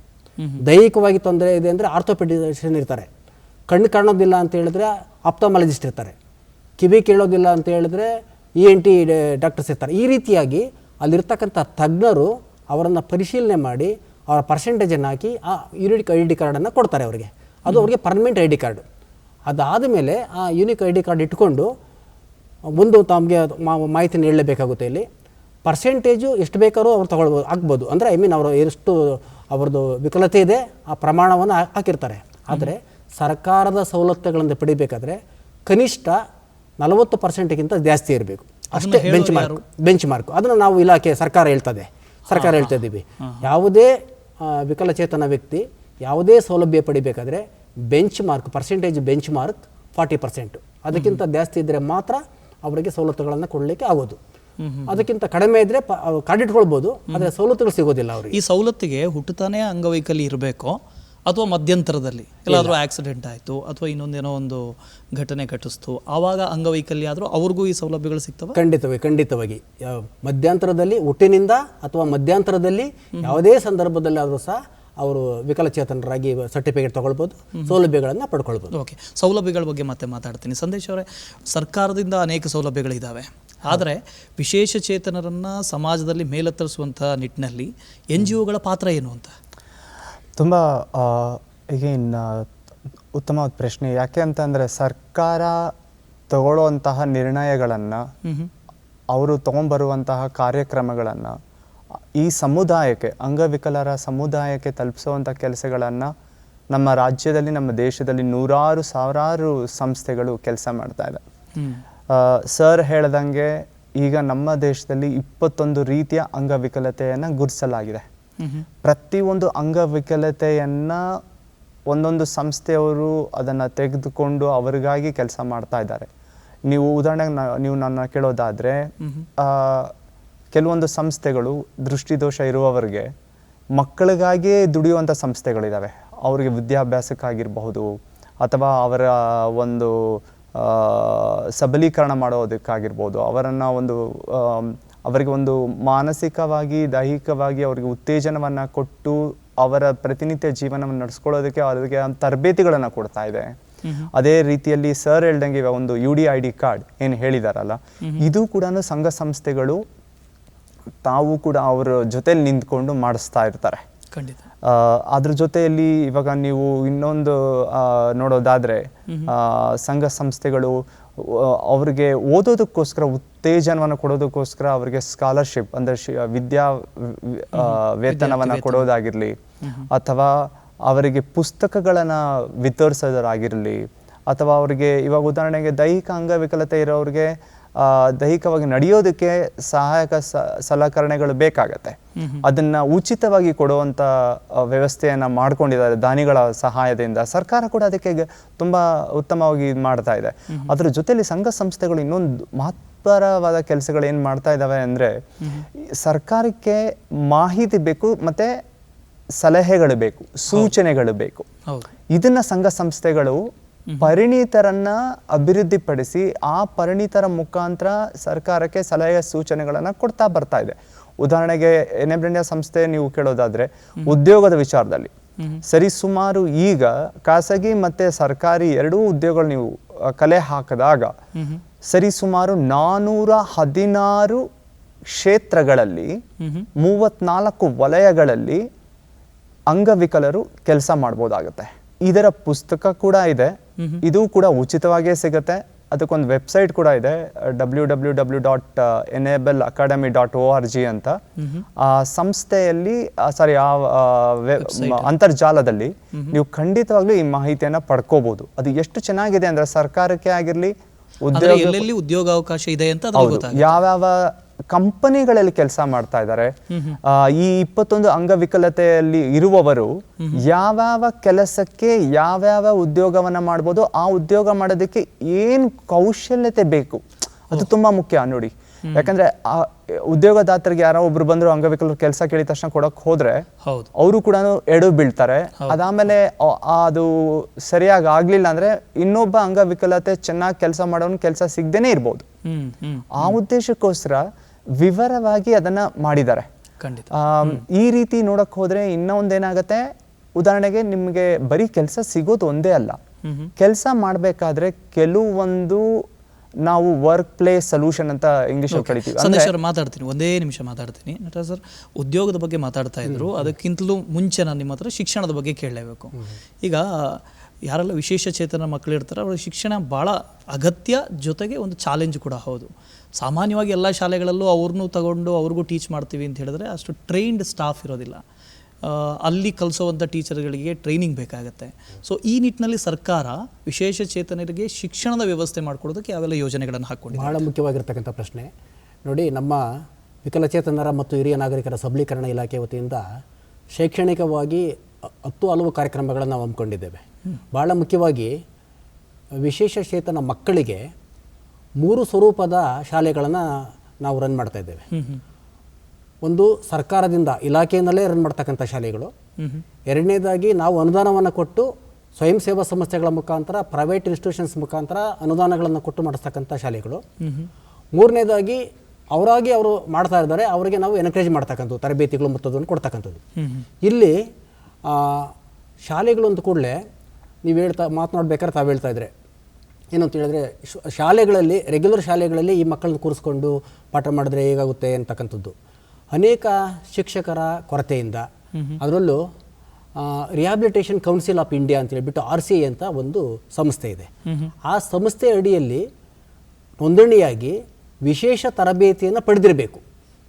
ದೈಹಿಕವಾಗಿ ತೊಂದರೆ ಇದೆ ಅಂದರೆ ಆರ್ಥೋಪೆಡಿಷನ್ ಇರ್ತಾರೆ, ಕಣ್ಣು ಕಾಣೋದಿಲ್ಲ ಅಂತ ಹೇಳಿದ್ರೆ ಆಪ್ಥಮಾಲಜಿಸ್ಟ್ ಇರ್ತಾರೆ, ಕಿವಿ ಕೇಳೋದಿಲ್ಲ ಅಂತ ಹೇಳಿದ್ರೆ ENT ಡಾಕ್ಟರ್ಸ್ ಇರ್ತಾರೆ. ಈ ರೀತಿಯಾಗಿ ಅಲ್ಲಿರ್ತಕ್ಕಂಥ ತಜ್ಞರು ಅವರನ್ನು ಪರಿಶೀಲನೆ ಮಾಡಿ ಅವರ ಪರ್ಸೆಂಟೇಜನ್ನು ಹಾಕಿ ಆ ಯೂನಿಕ್ ಐ ಡಿ ಕಾರ್ಡನ್ನು ಕೊಡ್ತಾರೆ ಅವರಿಗೆ. ಅದು ಅವರಿಗೆ ಪರ್ಮನೆಂಟ್ ಐ ಡಿ ಕಾರ್ಡು. ಅದಾದ ಮೇಲೆ ಆ ಯೂನಿಕ್ ಐ ಡಿ ಕಾರ್ಡ್ ಇಟ್ಕೊಂಡು ಒಂದು ತಮಗೆ ಮಾಹಿತಿನ ಹೇಳಲೇಬೇಕಾಗುತ್ತೆ. ಇಲ್ಲಿ ಪರ್ಸೆಂಟೇಜು ಎಷ್ಟು ಬೇಕಾದ್ರೂ ಅವ್ರು ತಗೊಳ್ಬೋದು, ಹಾಕ್ಬೋದು. ಅಂದರೆ ಅವರು ಎಷ್ಟು ಅವ್ರದ್ದು ವಿಕಲತೆ ಇದೆ ಆ ಪ್ರಮಾಣವನ್ನು ಹಾಕಿರ್ತಾರೆ. ಆದರೆ ಸರ್ಕಾರದ ಸವಲತ್ತುಗಳನ್ನು ಪಡಿಬೇಕಾದ್ರೆ ಕನಿಷ್ಠ 40%ಗಿಂತ ಜಾಸ್ತಿ ಇರಬೇಕು. ಅಷ್ಟೇ ಬೆಂಚ್ ಮಾರ್ಕ್. ಅದನ್ನು ನಾವು ಇಲಾಖೆ ಸರ್ಕಾರ ಹೇಳ್ತಾ ಇದ್ದೀವಿ. ಯಾವುದೇ ವಿಕಲಚೇತನ ವ್ಯಕ್ತಿ ಯಾವುದೇ ಸೌಲಭ್ಯ ಪಡಿಬೇಕಾದ್ರೆ ಪರ್ಸೆಂಟೇಜ್ ಬೆಂಚ್ ಮಾರ್ಕ್ 40%. ಅದಕ್ಕಿಂತ ಜಾಸ್ತಿ ಇದ್ದರೆ ಮಾತ್ರ ಅವರಿಗೆ ಸವಲತ್ತುಗಳನ್ನು ಕೊಡಲಿಕ್ಕೆ ಆಗೋದು. ಅದಕ್ಕಿಂತ ಕಡಿಮೆ ಇದ್ದರೆ ಕಾರ್ಡ್ ಇಟ್ಕೊಳ್ಬೋದು, ಆದರೆ ಸವಲತ್ತುಗಳು ಸಿಗೋದಿಲ್ಲ ಅವರಿಗೆ. ಈ ಸವಲತ್ತಿಗೆ ಹುಟ್ಟುತ್ತಾನೆ ಅಂಗವೈಕಲ್ಯ ಇರಬೇಕೋ ಅಥವಾ ಮಧ್ಯಂತರದಲ್ಲಿ ಎಲ್ಲಾದರೂ ಆಕ್ಸಿಡೆಂಟ್ ಆಯಿತು ಅಥವಾ ಇನ್ನೊಂದೇನೋ ಒಂದು ಘಟನೆ ಘಟಿಸ್ತು ಆವಾಗ ಅಂಗವೈಕಲ್ಯ ಆದರೂ ಅವ್ರಿಗೂ ಈ ಸೌಲಭ್ಯಗಳು ಸಿಗ್ತವೆ? ಖಂಡಿತವಾಗಿ ಮಧ್ಯಂತರದಲ್ಲಿ, ಹುಟ್ಟಿನಿಂದ ಅಥವಾ ಮಧ್ಯಂತರದಲ್ಲಿ ಯಾವುದೇ ಸಂದರ್ಭದಲ್ಲಿ ಆದರೂ ಸಹ ಅವರು ವಿಕಲಚೇತನರಾಗಿ ಸರ್ಟಿಫಿಕೇಟ್ ತಗೊಳ್ಬೋದು, ಸೌಲಭ್ಯಗಳನ್ನು ಪಡ್ಕೊಳ್ಬೋದು. ಓಕೆ, ಸೌಲಭ್ಯಗಳ ಬಗ್ಗೆ ಮತ್ತೆ ಮಾತಾಡ್ತೀನಿ. ಸಂದೇಶ್ ಅವರೇ, ಸರ್ಕಾರದಿಂದ ಅನೇಕ ಸೌಲಭ್ಯಗಳಿದ್ದಾವೆ, ಆದರೆ ವಿಶೇಷ ಚೇತನರನ್ನು ಸಮಾಜದಲ್ಲಿ ಮೇಲೆತ್ತರಿಸುವಂಥ ನಿಟ್ಟಿನಲ್ಲಿ NGOಗಳ ಪಾತ್ರ ಏನು ಅಂತ? ತುಂಬ ಉತ್ತಮವಾದ ಪ್ರಶ್ನೆ. ಯಾಕೆ ಅಂತಂದರೆ ಸರ್ಕಾರ ತಗೊಳ್ಳುವಂತಹ ನಿರ್ಣಯಗಳನ್ನು, ಅವರು ತಗೊಂಡ್ಬರುವಂತಹ ಕಾರ್ಯಕ್ರಮಗಳನ್ನು ಈ ಸಮುದಾಯಕ್ಕೆ, ಅಂಗವಿಕಲರ ಸಮುದಾಯಕ್ಕೆ ತಲುಪಿಸುವಂಥ ಕೆಲಸಗಳನ್ನು ನಮ್ಮ ರಾಜ್ಯದಲ್ಲಿ, ನಮ್ಮ ದೇಶದಲ್ಲಿ ಸಾವಿರಾರು ಸಂಸ್ಥೆಗಳು ಕೆಲಸ ಮಾಡ್ತಾ ಇದೆ. ಸರ್ ಹೇಳ್ದಂಗೆ ಈಗ ನಮ್ಮ ದೇಶದಲ್ಲಿ 21 ರೀತಿಯ ಅಂಗವಿಕಲತೆಯನ್ನು ಗುರುತಿಸಲಾಗಿದೆ. ಪ್ರತಿಯೊಂದು ಅಂಗವಿಕಲತೆಯನ್ನು ಒಂದೊಂದು ಸಂಸ್ಥೆಯವರು ಅದನ್ನು ತೆಗೆದುಕೊಂಡು ಅವರಿಗಾಗಿ ಕೆಲಸ ಮಾಡ್ತಾ ಇದ್ದಾರೆ. ನೀವು ಉದಾಹರಣೆಗೆ ನೀವು ನನ್ನ ಕೇಳೋದಾದರೆ, ಕೆಲವೊಂದು ಸಂಸ್ಥೆಗಳು ದೃಷ್ಟಿದೋಷ ಇರುವವರಿಗೆ ಮಕ್ಕಳಿಗಾಗಿಯೇ ದುಡಿಯುವಂಥ ಸಂಸ್ಥೆಗಳಿದ್ದಾವೆ. ಅವರಿಗೆ ವಿದ್ಯಾಭ್ಯಾಸಕ್ಕಾಗಿರಬಹುದು ಅಥವಾ ಅವರ ಒಂದು ಸಬಲೀಕರಣ ಮಾಡೋದಕ್ಕಾಗಿರ್ಬೋದು, ಅವರಿಗೆ ಒಂದು ಮಾನಸಿಕವಾಗಿ, ದೈಹಿಕವಾಗಿ ಅವರಿಗೆ ಉತ್ತೇಜನವನ್ನು ಕೊಟ್ಟು ಅವರ ಪ್ರತಿನಿತ್ಯ ಜೀವನವನ್ನು ನಡೆಸ್ಕೊಳ್ಳೋದಕ್ಕೆ ಅವರಿಗೆ ತರಬೇತಿಗಳನ್ನು ಕೊಡ್ತಾ ಇದೆ. ಅದೇ ರೀತಿಯಲ್ಲಿ ಸರ್ ಹೇಳ್ದಂಗೆ ಇವಾಗ ಒಂದು UDID ಕಾರ್ಡ್ ಏನು ಹೇಳಿದಾರಲ್ಲ, ಇದು ಕೂಡ ಸಂಘ ಸಂಸ್ಥೆಗಳು ತಾವು ಕೂಡ ಅವರ ಜೊತೆಲಿ ನಿಂತ್ಕೊಂಡು ಮಾಡಿಸ್ತಾ ಇರ್ತಾರೆ. ಖಂಡಿತ. ಅದ್ರ ಜೊತೆಯಲ್ಲಿ ಇವಾಗ ನೀವು ಇನ್ನೊಂದು ನೋಡೋದಾದ್ರೆ, ಸಂಘ ಸಂಸ್ಥೆಗಳು ಅವ್ರಿಗೆ ಓದೋದಕ್ಕೋಸ್ಕರ ಉತ್ತೇಜನವನ್ನು ಕೊಡೋದಕ್ಕೋಸ್ಕರ ಅವರಿಗೆ ಸ್ಕಾಲರ್ಶಿಪ್ ಅಂದರೆ ವಿದ್ಯಾ ವೇತನವನ್ನು ಕೊಡೋದಾಗಿರಲಿ, ಅಥವಾ ಅವರಿಗೆ ಪುಸ್ತಕಗಳನ್ನು ವಿತರಿಸೋದಾಗಿರಲಿ, ಅಥವಾ ಅವರಿಗೆ ಇವಾಗ ಉದಾಹರಣೆಗೆ ದೈಹಿಕ ಅಂಗವಿಕಲತೆ ಇರೋರಿಗೆ ದೈಹಿಕವಾಗಿ ನಡೆಯೋದಕ್ಕೆ ಸಹಾಯಕ ಸಲಕರಣೆಗಳು ಬೇಕಾಗತ್ತೆ. ಅದನ್ನ ಉಚಿತವಾಗಿ ಕೊಡುವಂತ ವ್ಯವಸ್ಥೆಯನ್ನ ಮಾಡ್ಕೊಂಡಿದ್ದಾರೆ ದಾನಿಗಳ ಸಹಾಯದಿಂದ. ಸರ್ಕಾರ ಕೂಡ ಅದಕ್ಕೆ ತುಂಬಾ ಉತ್ತಮವಾಗಿ ಮಾಡ್ತಾ ಇದೆ. ಅದ್ರ ಜೊತೆಲಿ ಸಂಘ ಸಂಸ್ಥೆಗಳು ಇನ್ನೊಂದು ಮಹತ್ವರವಾದ ಕೆಲಸಗಳು ಏನ್ ಮಾಡ್ತಾ ಇದ್ದಾವೆ ಅಂದ್ರೆ, ಸರ್ಕಾರಕ್ಕೆ ಮಾಹಿತಿ ಬೇಕು, ಮತ್ತೆ ಸಲಹೆಗಳು ಬೇಕು, ಸೂಚನೆಗಳು ಬೇಕು. ಇದನ್ನ ಸಂಘ ಸಂಸ್ಥೆಗಳು ಪರಿಣಿತರನ್ನ ಅಭಿವೃದ್ಧಿಪಡಿಸಿ ಆ ಪರಿಣಿತರ ಮುಖಾಂತರ ಸರ್ಕಾರಕ್ಕೆ ಸಲಹೆ ಸೂಚನೆಗಳನ್ನ ಕೊಡ್ತಾ ಬರ್ತಾ ಇದೆ. ಉದಾಹರಣೆಗೆ ಎನೇಬಲ್ ಇಂಡಿಯಾ ಸಂಸ್ಥೆ ನೀವು ಕೇಳೋದಾದ್ರೆ, ಉದ್ಯೋಗದ ವಿಚಾರದಲ್ಲಿ ಸರಿಸುಮಾರು ಈಗ ಖಾಸಗಿ ಮತ್ತೆ ಸರ್ಕಾರಿ ಎರಡೂ ಉದ್ಯೋಗಗಳು ನೀವು ಕಲೆ ಹಾಕಿದಾಗ ಸರಿಸುಮಾರು 416 ಕ್ಷೇತ್ರಗಳಲ್ಲಿ 34 ವಲಯಗಳಲ್ಲಿ ಅಂಗವಿಕಲರು ಕೆಲಸ ಮಾಡ್ಬೋದಾಗುತ್ತೆ. ಇದರ ಪುಸ್ತಕ ಕೂಡ ಇದೆ, ಇದು ಕೂಡ ಉಚಿತವಾಗಿಯೇ ಸಿಗುತ್ತೆ. ಅದಕ್ಕೊಂದು ವೆಬ್ಸೈಟ್ ಕೂಡ ಇದೆ, www.enableacademy.org ಅಂತ. ಆ ಸಂಸ್ಥೆಯಲ್ಲಿ ಅಂತರ್ಜಾಲದಲ್ಲಿ ನೀವು ಖಂಡಿತವಾಗ್ಲೂ ಈ ಮಾಹಿತಿಯನ್ನ ಪಡ್ಕೋಬಹುದು. ಅದು ಎಷ್ಟು ಚೆನ್ನಾಗಿದೆ ಅಂದ್ರೆ, ಸರ್ಕಾರಕ್ಕೆ ಆಗಿರ್ಲಿ, ಉದ್ಯೋಗಾವಕಾಶ ಇದೆ ಅಂತ ಯಾವ್ಯಾವ ಕಂಪನಿಗಳಲ್ಲಿ ಕೆಲಸ ಮಾಡ್ತಾ ಇದ್ದಾರೆ. ಈ 21 ಅಂಗವಿಕಲತೆಯಲ್ಲಿ ಇರುವವರು ಯಾವ್ಯಾವ ಕೆಲಸಕ್ಕೆ ಯಾವ್ಯಾವ ಉದ್ಯೋಗವನ್ನ ಮಾಡ್ಬೋದು, ಆ ಉದ್ಯೋಗ ಮಾಡೋದಕ್ಕೆ ಏನ್ ಕೌಶಲ್ಯತೆ ಬೇಕು ಅದು ತುಂಬಾ ಮುಖ್ಯ ನೋಡಿ. ಯಾಕಂದ್ರೆ ಆ ಉದ್ಯೋಗದಾತರಿಗೆ ಯಾರೋ ಒಬ್ರು ಬಂದ್ರು ಅಂಗವಿಕಲರು ಕೆಲಸ ಕೇಳಿದ ತಕ್ಷಣ ಕೊಡಕ್ ಹೋದ್ರೆ ಅವರು ಕೂಡ ಎಡು ಬೀಳ್ತಾರೆ. ಅದಾದ್ಮೇಲೆ ಅದು ಸರಿಯಾಗಿ ಆಗ್ಲಿಲ್ಲ ಅಂದ್ರೆ ಇನ್ನೊಬ್ಬ ಅಂಗವಿಕಲತೆ ಚೆನ್ನಾಗಿ ಕೆಲಸ ಮಾಡೋನ್ ಕೆಲಸ ಸಿಗದೇನೆ ಇರ್ಬೋದು. ಆ ಉದ್ದೇಶಕ್ಕೋಸ್ಕರ ವಿವರವಾಗಿ ಅದನ್ನ ಮಾಡಿದ್ದಾರೆ. ಈ ರೀತಿ ನೋಡಕ್ ಹೋದ್ರೆ ಇನ್ನೊಂದೇನಾಗತ್ತೆ, ಉದಾಹರಣೆಗೆ ನಿಮ್ಗೆ ಬರೀ ಕೆಲಸ ಸಿಗೋದು ಒಂದೇ ಅಲ್ಲ, ಕೆಲಸ ಮಾಡ್ಬೇಕಾದ್ರೆ ಕೆಲವೊಂದು ನಾವು ವರ್ಕ್ ಪ್ಲೇಸ್ ಸೊಲ್ಯೂಷನ್ ಅಂತ ಇಂಗ್ಲಿಷ್ ಕರಿತೀವಿ. ಮಾತಾಡ್ತೀನಿ, ಒಂದೇ ನಿಮಿಷ ಮಾತಾಡ್ತೀನಿ ನಟರಾಜ್ ಸರ್. ಉದ್ಯೋಗದ ಬಗ್ಗೆ ಮಾತಾಡ್ತಾ ಇದ್ರು, ಅದಕ್ಕಿಂತಲೂ ಮುಂಚೆ ನಾನು ನಿಮ್ಮ ಹತ್ರ ಶಿಕ್ಷಣದ ಬಗ್ಗೆ ಕೇಳಲೇಬೇಕು. ಈಗ ಯಾರೆಲ್ಲ ವಿಶೇಷ ಚೇತನ ಮಕ್ಕಳು ಇರ್ತಾರೆ ಅವ್ರ ಶಿಕ್ಷಣ ಭಾಳ ಅಗತ್ಯ, ಜೊತೆಗೆ ಒಂದು ಚಾಲೆಂಜ್ ಕೂಡ ಹೌದು. ಸಾಮಾನ್ಯವಾಗಿ ಎಲ್ಲ ಶಾಲೆಗಳಲ್ಲೂ ಅವ್ರನ್ನೂ ತಗೊಂಡು ಅವ್ರಿಗೂ ಟೀಚ್ ಮಾಡ್ತೀವಿ ಅಂತ ಹೇಳಿದ್ರೆ ಅಷ್ಟು ಟ್ರೈನ್ಡ್ ಸ್ಟಾಫ್ ಇರೋದಿಲ್ಲ. ಅಲ್ಲಿ ಕಲಿಸೋವಂಥ ಟೀಚರ್ಗಳಿಗೆ ಟ್ರೈನಿಂಗ್ ಬೇಕಾಗುತ್ತೆ. ಸೊ ಈ ನಿಟ್ಟಿನಲ್ಲಿ ಸರ್ಕಾರ ವಿಶೇಷ ಚೇತನರಿಗೆ ಶಿಕ್ಷಣದ ವ್ಯವಸ್ಥೆ ಮಾಡಿಕೊಡೋದಕ್ಕೆ ಯಾವೆಲ್ಲ ಯೋಜನೆಗಳನ್ನು ಹಾಕ್ಕೊಂಡಿದೆ? ಭಾಳ ಮುಖ್ಯವಾಗಿರ್ತಕ್ಕಂಥ ಪ್ರಶ್ನೆ ನೋಡಿ. ನಮ್ಮ ವಿಕಲಚೇತನರ ಮತ್ತು ಹಿರಿಯ ನಾಗರಿಕರ ಸಬಲೀಕರಣ ಇಲಾಖೆ ವತಿಯಿಂದ ಶೈಕ್ಷಣಿಕವಾಗಿ ಹಲವು ಕಾರ್ಯಕ್ರಮಗಳನ್ನು ನಾವು ಹಮ್ಮಿಕೊಂಡಿದ್ದೇವೆ. ಭಾಳ ಮುಖ್ಯವಾಗಿ ವಿಶೇಷ ಚೇತನ ಮಕ್ಕಳಿಗೆ 3 ಸ್ವರೂಪದ ಶಾಲೆಗಳನ್ನು ನಾವು ರನ್ ಮಾಡ್ತಾ ಇದ್ದೇವೆ. ಒಂದು ಸರ್ಕಾರದಿಂದ ಇಲಾಖೆಯಿಂದಲೇ ರನ್ ಮಾಡ್ತಕ್ಕಂಥ ಶಾಲೆಗಳು, ಎರಡನೇದಾಗಿ ನಾವು ಅನುದಾನವನ್ನು ಕೊಟ್ಟು ಸ್ವಯಂ ಸೇವಾ ಸಂಸ್ಥೆಗಳ ಮುಖಾಂತರ, ಪ್ರೈವೇಟ್ ಇನ್ಸ್ಟಿಟ್ಯೂಷನ್ಸ್ ಮುಖಾಂತರ ಅನುದಾನಗಳನ್ನು ಕೊಟ್ಟು ಮಾಡಿಸ್ತಕ್ಕಂಥ ಶಾಲೆಗಳು, ಮೂರನೇದಾಗಿ ಅವರಾಗಿ ಅವರು ಮಾಡ್ತಾ ಇದ್ದಾರೆ, ಅವರಿಗೆ ನಾವು ಎನ್ಕರೇಜ್ ಮಾಡ್ತಕ್ಕಂಥದ್ದು, ತರಬೇತಿಗಳು ಮತ್ತು ಅದನ್ನು ಕೊಡ್ತಕ್ಕಂಥದ್ದು. ಇಲ್ಲಿ ಶಾಲೆಗಳು ಅಂತ ಕೂಡಲೇ ನೀವು ಮಾತನಾಡ್ಬೇಕಾದ್ರೆ ತಾವು ಹೇಳ್ತಾ ಇದ್ರೆ ಏನಂತ ಹೇಳಿದ್ರೆ, ಶಾಲೆಗಳಲ್ಲಿ ರೆಗ್ಯುಲರ್ ಶಾಲೆಗಳಲ್ಲಿ ಈ ಮಕ್ಕಳನ್ನ ಕೂರಿಸ್ಕೊಂಡು ಪಾಠ ಮಾಡಿದ್ರೆ ಹೇಗಾಗುತ್ತೆ ಅಂತಕ್ಕಂಥದ್ದು ಅನೇಕ ಶಿಕ್ಷಕರ ಕೊರತೆಯಿಂದ, ಅದರಲ್ಲೂ ರಿಹ್ಯಾಬಿಲಿಟೇಷನ್ ಕೌನ್ಸಿಲ್ ಆಫ್ ಇಂಡಿಯಾ ಅಂತ ಹೇಳ್ಬಿಟ್ಟು RCI ಅಂತ ಒಂದು ಸಂಸ್ಥೆ ಇದೆ. ಆ ಸಂಸ್ಥೆ ಅಡಿಯಲ್ಲಿ ನೋಂದಣಿಯಾಗಿ ವಿಶೇಷ ತರಬೇತಿಯನ್ನು ಪಡೆದಿರಬೇಕು.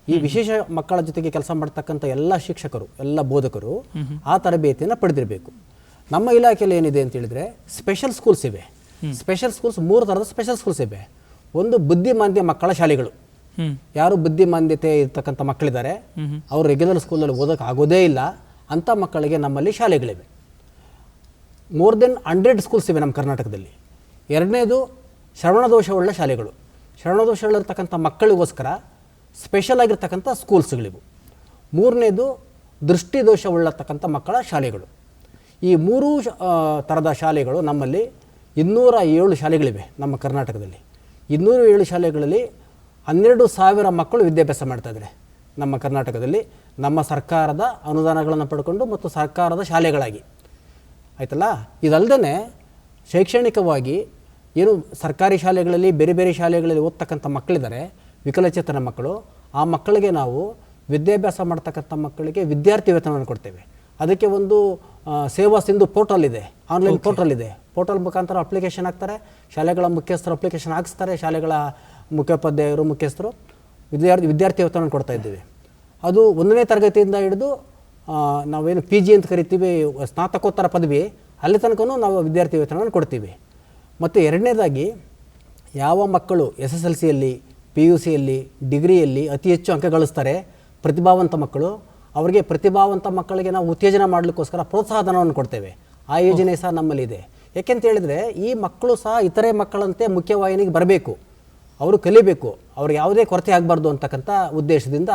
ಈ ವಿಶೇಷ ಮಕ್ಕಳ ಜೊತೆಗೆ ಕೆಲಸ ಮಾಡ್ತಕ್ಕಂಥ ಎಲ್ಲ ಶಿಕ್ಷಕರು, ಎಲ್ಲ ಬೋಧಕರು ಆ ತರಬೇತಿಯನ್ನು ಪಡೆದಿರಬೇಕು. ನಮ್ಮ ಇಲಾಖೆಯಲ್ಲಿ ಏನಿದೆ ಅಂತ ಹೇಳಿದ್ರೆ ಸ್ಪೆಷಲ್ ಸ್ಕೂಲ್ಸ್ ಇವೆ. ಸ್ಪೆಷಲ್ ಸ್ಕೂಲ್ಸ್ 3 ಥರದ ಸ್ಪೆಷಲ್ ಸ್ಕೂಲ್ಸ್ ಇವೆ. ಒಂದು ಬುದ್ಧಿಮಾಂದ್ಯ ಮಕ್ಕಳ ಶಾಲೆಗಳು, ಯಾರು ಬುದ್ಧಿಮಾಂದ್ಯತೆ ಇರ್ತಕ್ಕಂಥ ಮಕ್ಕಳಿದ್ದಾರೆ, ಅವರು ರೆಗ್ಯುಲರ್ ಸ್ಕೂಲಲ್ಲಿ ಓದೋಕೆ ಆಗೋದೇ ಇಲ್ಲ ಅಂಥ ಮಕ್ಕಳಿಗೆ ನಮ್ಮಲ್ಲಿ ಶಾಲೆಗಳಿವೆ. ಮೋರ್ ದೆನ್ 100 ಸ್ಕೂಲ್ಸ್ ಇವೆ ನಮ್ಮ ಕರ್ನಾಟಕದಲ್ಲಿ. ಎರಡನೇದು ಶ್ರವಣದೋಷವುಳ್ಳ ಶಾಲೆಗಳು, ಶ್ರವಣದೋಷಗಳಿರ್ತಕ್ಕಂಥ ಮಕ್ಕಳಿಗೋಸ್ಕರ ಸ್ಪೆಷಲ್ ಆಗಿರ್ತಕ್ಕಂಥ ಸ್ಕೂಲ್ಸ್ಗಳಿವು. ಮೂರನೇದು ದೃಷ್ಟಿದೋಷವುಳ್ಳತಕ್ಕಂಥ ಮಕ್ಕಳ ಶಾಲೆಗಳು. ಈ 3 ಥರದ ಶಾಲೆಗಳು ನಮ್ಮಲ್ಲಿ 207 ಶಾಲೆಗಳಿವೆ ನಮ್ಮ ಕರ್ನಾಟಕದಲ್ಲಿ. 207 ಶಾಲೆಗಳಲ್ಲಿ 12,000 ಮಕ್ಕಳು ವಿದ್ಯಾಭ್ಯಾಸ ಮಾಡ್ತಾಯಿದ್ದಾರೆ ನಮ್ಮ ಕರ್ನಾಟಕದಲ್ಲಿ, ನಮ್ಮ ಸರ್ಕಾರದ ಅನುದಾನಗಳನ್ನು ಪಡ್ಕೊಂಡು ಮತ್ತು ಸರ್ಕಾರದ ಶಾಲೆಗಳಾಗಿ ಆಯ್ತಲ್ಲ. ಇದಲ್ಲದೆ ಶೈಕ್ಷಣಿಕವಾಗಿ ಏನು ಸರ್ಕಾರಿ ಶಾಲೆಗಳಲ್ಲಿ ಬೇರೆ ಬೇರೆ ಶಾಲೆಗಳಲ್ಲಿ ಓದ್ತಕ್ಕಂಥ ಮಕ್ಕಳಿದ್ದಾರೆ, ವಿಕಲಚೇತನ ಮಕ್ಕಳು, ಆ ಮಕ್ಕಳಿಗೆ ನಾವು ವಿದ್ಯಾಭ್ಯಾಸ ಮಾಡ್ತಕ್ಕಂಥ ಮಕ್ಕಳಿಗೆ ವಿದ್ಯಾರ್ಥಿ ವೇತನವನ್ನು ಕೊಡ್ತೇವೆ. ಅದಕ್ಕೆ ಒಂದು ಸೇವಾ ಸಿಂಧು ಪೋರ್ಟಲ್ ಇದೆ, ಆನ್ಲೈನ್ ಪೋರ್ಟಲ್ ಇದೆ. ಪೋರ್ಟಲ್ ಮುಖಾಂತರ ಅಪ್ಲಿಕೇಶನ್ ಹಾಕ್ತಾರೆ, ಶಾಲೆಗಳ ಮುಖ್ಯಸ್ಥರು ಅಪ್ಲಿಕೇಶನ್ ಹಾಕಿಸ್ತಾರೆ, ಶಾಲೆಗಳ ಮುಖ್ಯೋಪಾಧ್ಯಾಯರು ಮುಖ್ಯಸ್ಥರು ವಿದ್ಯಾರ್ಥಿ ವೇತನವನ್ನು ಕೊಡ್ತಾ ಇದ್ದೀವಿ. ಅದು 1ನೇ ತರಗತಿಯಿಂದ ಹಿಡಿದು ನಾವೇನು PG ಅಂತ ಕರಿತೀವಿ, ಸ್ನಾತಕೋತ್ತರ ಪದವಿ, ಅಲ್ಲಿ ತನಕನೂ ನಾವು ವಿದ್ಯಾರ್ಥಿ ವೇತನವನ್ನು ಕೊಡ್ತೀವಿ. ಮತ್ತು ಎರಡನೇದಾಗಿ ಯಾವ ಮಕ್ಕಳು SSLCಯಲ್ಲಿ, PUCಯಲ್ಲಿ, ಡಿಗ್ರಿಯಲ್ಲಿ ಅತಿ ಹೆಚ್ಚು ಅಂಕ ಗಳಿಸ್ತಾರೆ, ಪ್ರತಿಭಾವಂತ ಮಕ್ಕಳು, ಅವರಿಗೆ ಪ್ರತಿಭಾವಂತ ಮಕ್ಕಳಿಗೆ ನಾವು ಉತ್ತೇಜನ ಮಾಡಲಿಕ್ಕೋಸ್ಕರ ಪ್ರೋತ್ಸಾಹಧನವನ್ನು ಕೊಡ್ತೇವೆ. ಆ ಯೋಜನೆ ಸಹ ನಮ್ಮಲ್ಲಿದೆ. ಯಾಕೆಂತ ಹೇಳಿದರೆ ಈ ಮಕ್ಕಳು ಸಹ ಇತರೆ ಮಕ್ಕಳಂತೆ ಮುಖ್ಯವಾಹಿನಿಗೆ ಬರಬೇಕು, ಅವರು ಕಲಿಬೇಕು, ಅವ್ರಿಗೆ ಯಾವುದೇ ಕೊರತೆ ಆಗಬಾರ್ದು ಅಂತಕ್ಕಂಥ ಉದ್ದೇಶದಿಂದ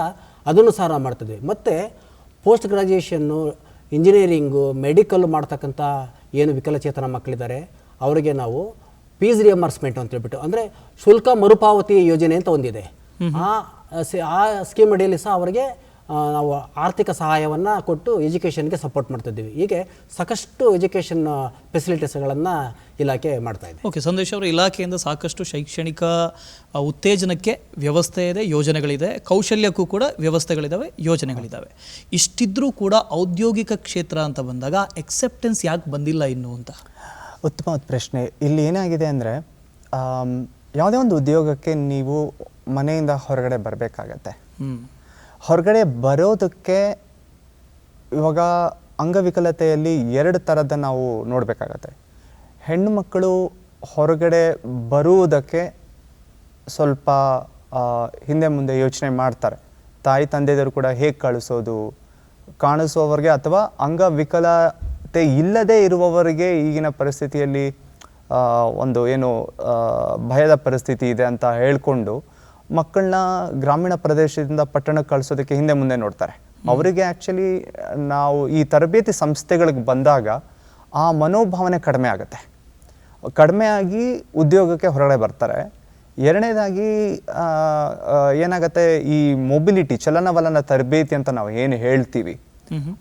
ಅದನ್ನು ಸಹ ನಾವು ಮಾಡ್ತಿದ್ವಿ. ಮತ್ತು ಪೋಸ್ಟ್ ಗ್ರಾಜ್ಯುಯೇಷನ್ನು, ಇಂಜಿನಿಯರಿಂಗು, ಮೆಡಿಕಲ್ಲು ಮಾಡ್ತಕ್ಕಂಥ ಏನು ವಿಕಲಚೇತನ ಮಕ್ಕಳಿದ್ದಾರೆ ಅವರಿಗೆ ನಾವು ಫೀಸ್ ರಿಯಂಬರ್ಸ್ಮೆಂಟ್ ಅಂತ ಹೇಳ್ಬಿಟ್ಟು, ಅಂದರೆ ಶುಲ್ಕ ಮರುಪಾವತಿ ಯೋಜನೆ ಅಂತ ಒಂದಿದೆ. ಆ ಸ್ಕೀಮ್ ಅಡಿಯಲ್ಲಿ ಸಹ ಅವರಿಗೆ ನಾವು ಆರ್ಥಿಕ ಸಹಾಯವನ್ನು ಕೊಟ್ಟು ಎಜುಕೇಷನ್ಗೆ ಸಪೋರ್ಟ್ ಮಾಡ್ತಿದ್ದೀವಿ. ಹೀಗೆ ಸಾಕಷ್ಟು ಎಜುಕೇಷನ್ ಫೆಸಿಲಿಟೀಸ್ಗಳನ್ನು ಇಲಾಖೆ ಮಾಡ್ತಾ ಇದೆ. ಓಕೆ, ಸಂದೇಶ್ ಅವರ ಇಲಾಖೆಯಿಂದ ಸಾಕಷ್ಟು ಶೈಕ್ಷಣಿಕ ಉತ್ತೇಜನಕ್ಕೆ ವ್ಯವಸ್ಥೆ ಇದೆ, ಯೋಜನೆಗಳಿದೆ, ಕೌಶಲ್ಯಕ್ಕೂ ಕೂಡ ವ್ಯವಸ್ಥೆಗಳಿದ್ದಾವೆ, ಯೋಜನೆಗಳಿದ್ದಾವೆ. ಇಷ್ಟಿದ್ರೂ ಕೂಡ ಔದ್ಯೋಗಿಕ ಕ್ಷೇತ್ರ ಅಂತ ಬಂದಾಗ ಎಕ್ಸೆಪ್ಟೆನ್ಸ್ ಯಾಕೆ ಬಂದಿಲ್ಲ ಇನ್ನು ಅಂತ? ಉತ್ತಮವಾದ ಪ್ರಶ್ನೆ. ಇಲ್ಲಿ ಏನಾಗಿದೆ ಅಂದರೆ, ಯಾವುದೇ ಒಂದು ಉದ್ಯೋಗಕ್ಕೆ ನೀವು ಮನೆಯಿಂದ ಹೊರಗಡೆ ಬರಬೇಕಾಗತ್ತೆ. ಹೊರಗಡೆ ಬರೋದಕ್ಕೆ ಇವಾಗ ಅಂಗವಿಕಲತೆಯಲ್ಲಿ 2 ಥರದ ನಾವು ನೋಡಬೇಕಾಗತ್ತೆ. ಹೆಣ್ಣು ಮಕ್ಕಳು ಹೊರಗಡೆ ಬರುವುದಕ್ಕೆ ಸ್ವಲ್ಪ ಹಿಂದೆ ಮುಂದೆ ಯೋಚನೆ ಮಾಡ್ತಾರೆ. ತಾಯಿ ತಂದೆಯವರು ಕೂಡ ಹೇಗೆ ಕಳಿಸೋದು, ಕಾಣಿಸುವವರಿಗೆ ಅಥವಾ ಅಂಗವಿಕಲತೆ ಇಲ್ಲದೆ ಇರುವವರಿಗೆ ಈಗಿನ ಪರಿಸ್ಥಿತಿಯಲ್ಲಿ ಒಂದು ಏನು ಭಯದ ಪರಿಸ್ಥಿತಿ ಇದೆ ಅಂತ ಹೇಳ್ಕೊಂಡು ಮಕ್ಕಳನ್ನ ಗ್ರಾಮೀಣ ಪ್ರದೇಶದಿಂದ ಪಟ್ಟಣಕ್ಕೆ ಕಳಿಸೋದಕ್ಕೆ ಹಿಂದೆ ಮುಂದೆ ನೋಡ್ತಾರೆ. ಅವರಿಗೆ ಆ್ಯಕ್ಚುಲಿ ನಾವು ಈ ತರಬೇತಿ ಸಂಸ್ಥೆಗಳಿಗೆ ಬಂದಾಗ ಆ ಮನೋಭಾವನೆ ಕಡಿಮೆ ಆಗುತ್ತೆ. ಕಡಿಮೆ ಆಗಿ ಉದ್ಯೋಗಕ್ಕೆ ಹೊರಗಡೆ ಬರ್ತಾರೆ. ಎರಡನೇದಾಗಿ ಏನಾಗುತ್ತೆ, ಈ ಮೊಬಿಲಿಟಿ, ಚಲನವಲನ ತರಬೇತಿ ಅಂತ ನಾವು ಏನು ಹೇಳ್ತೀವಿ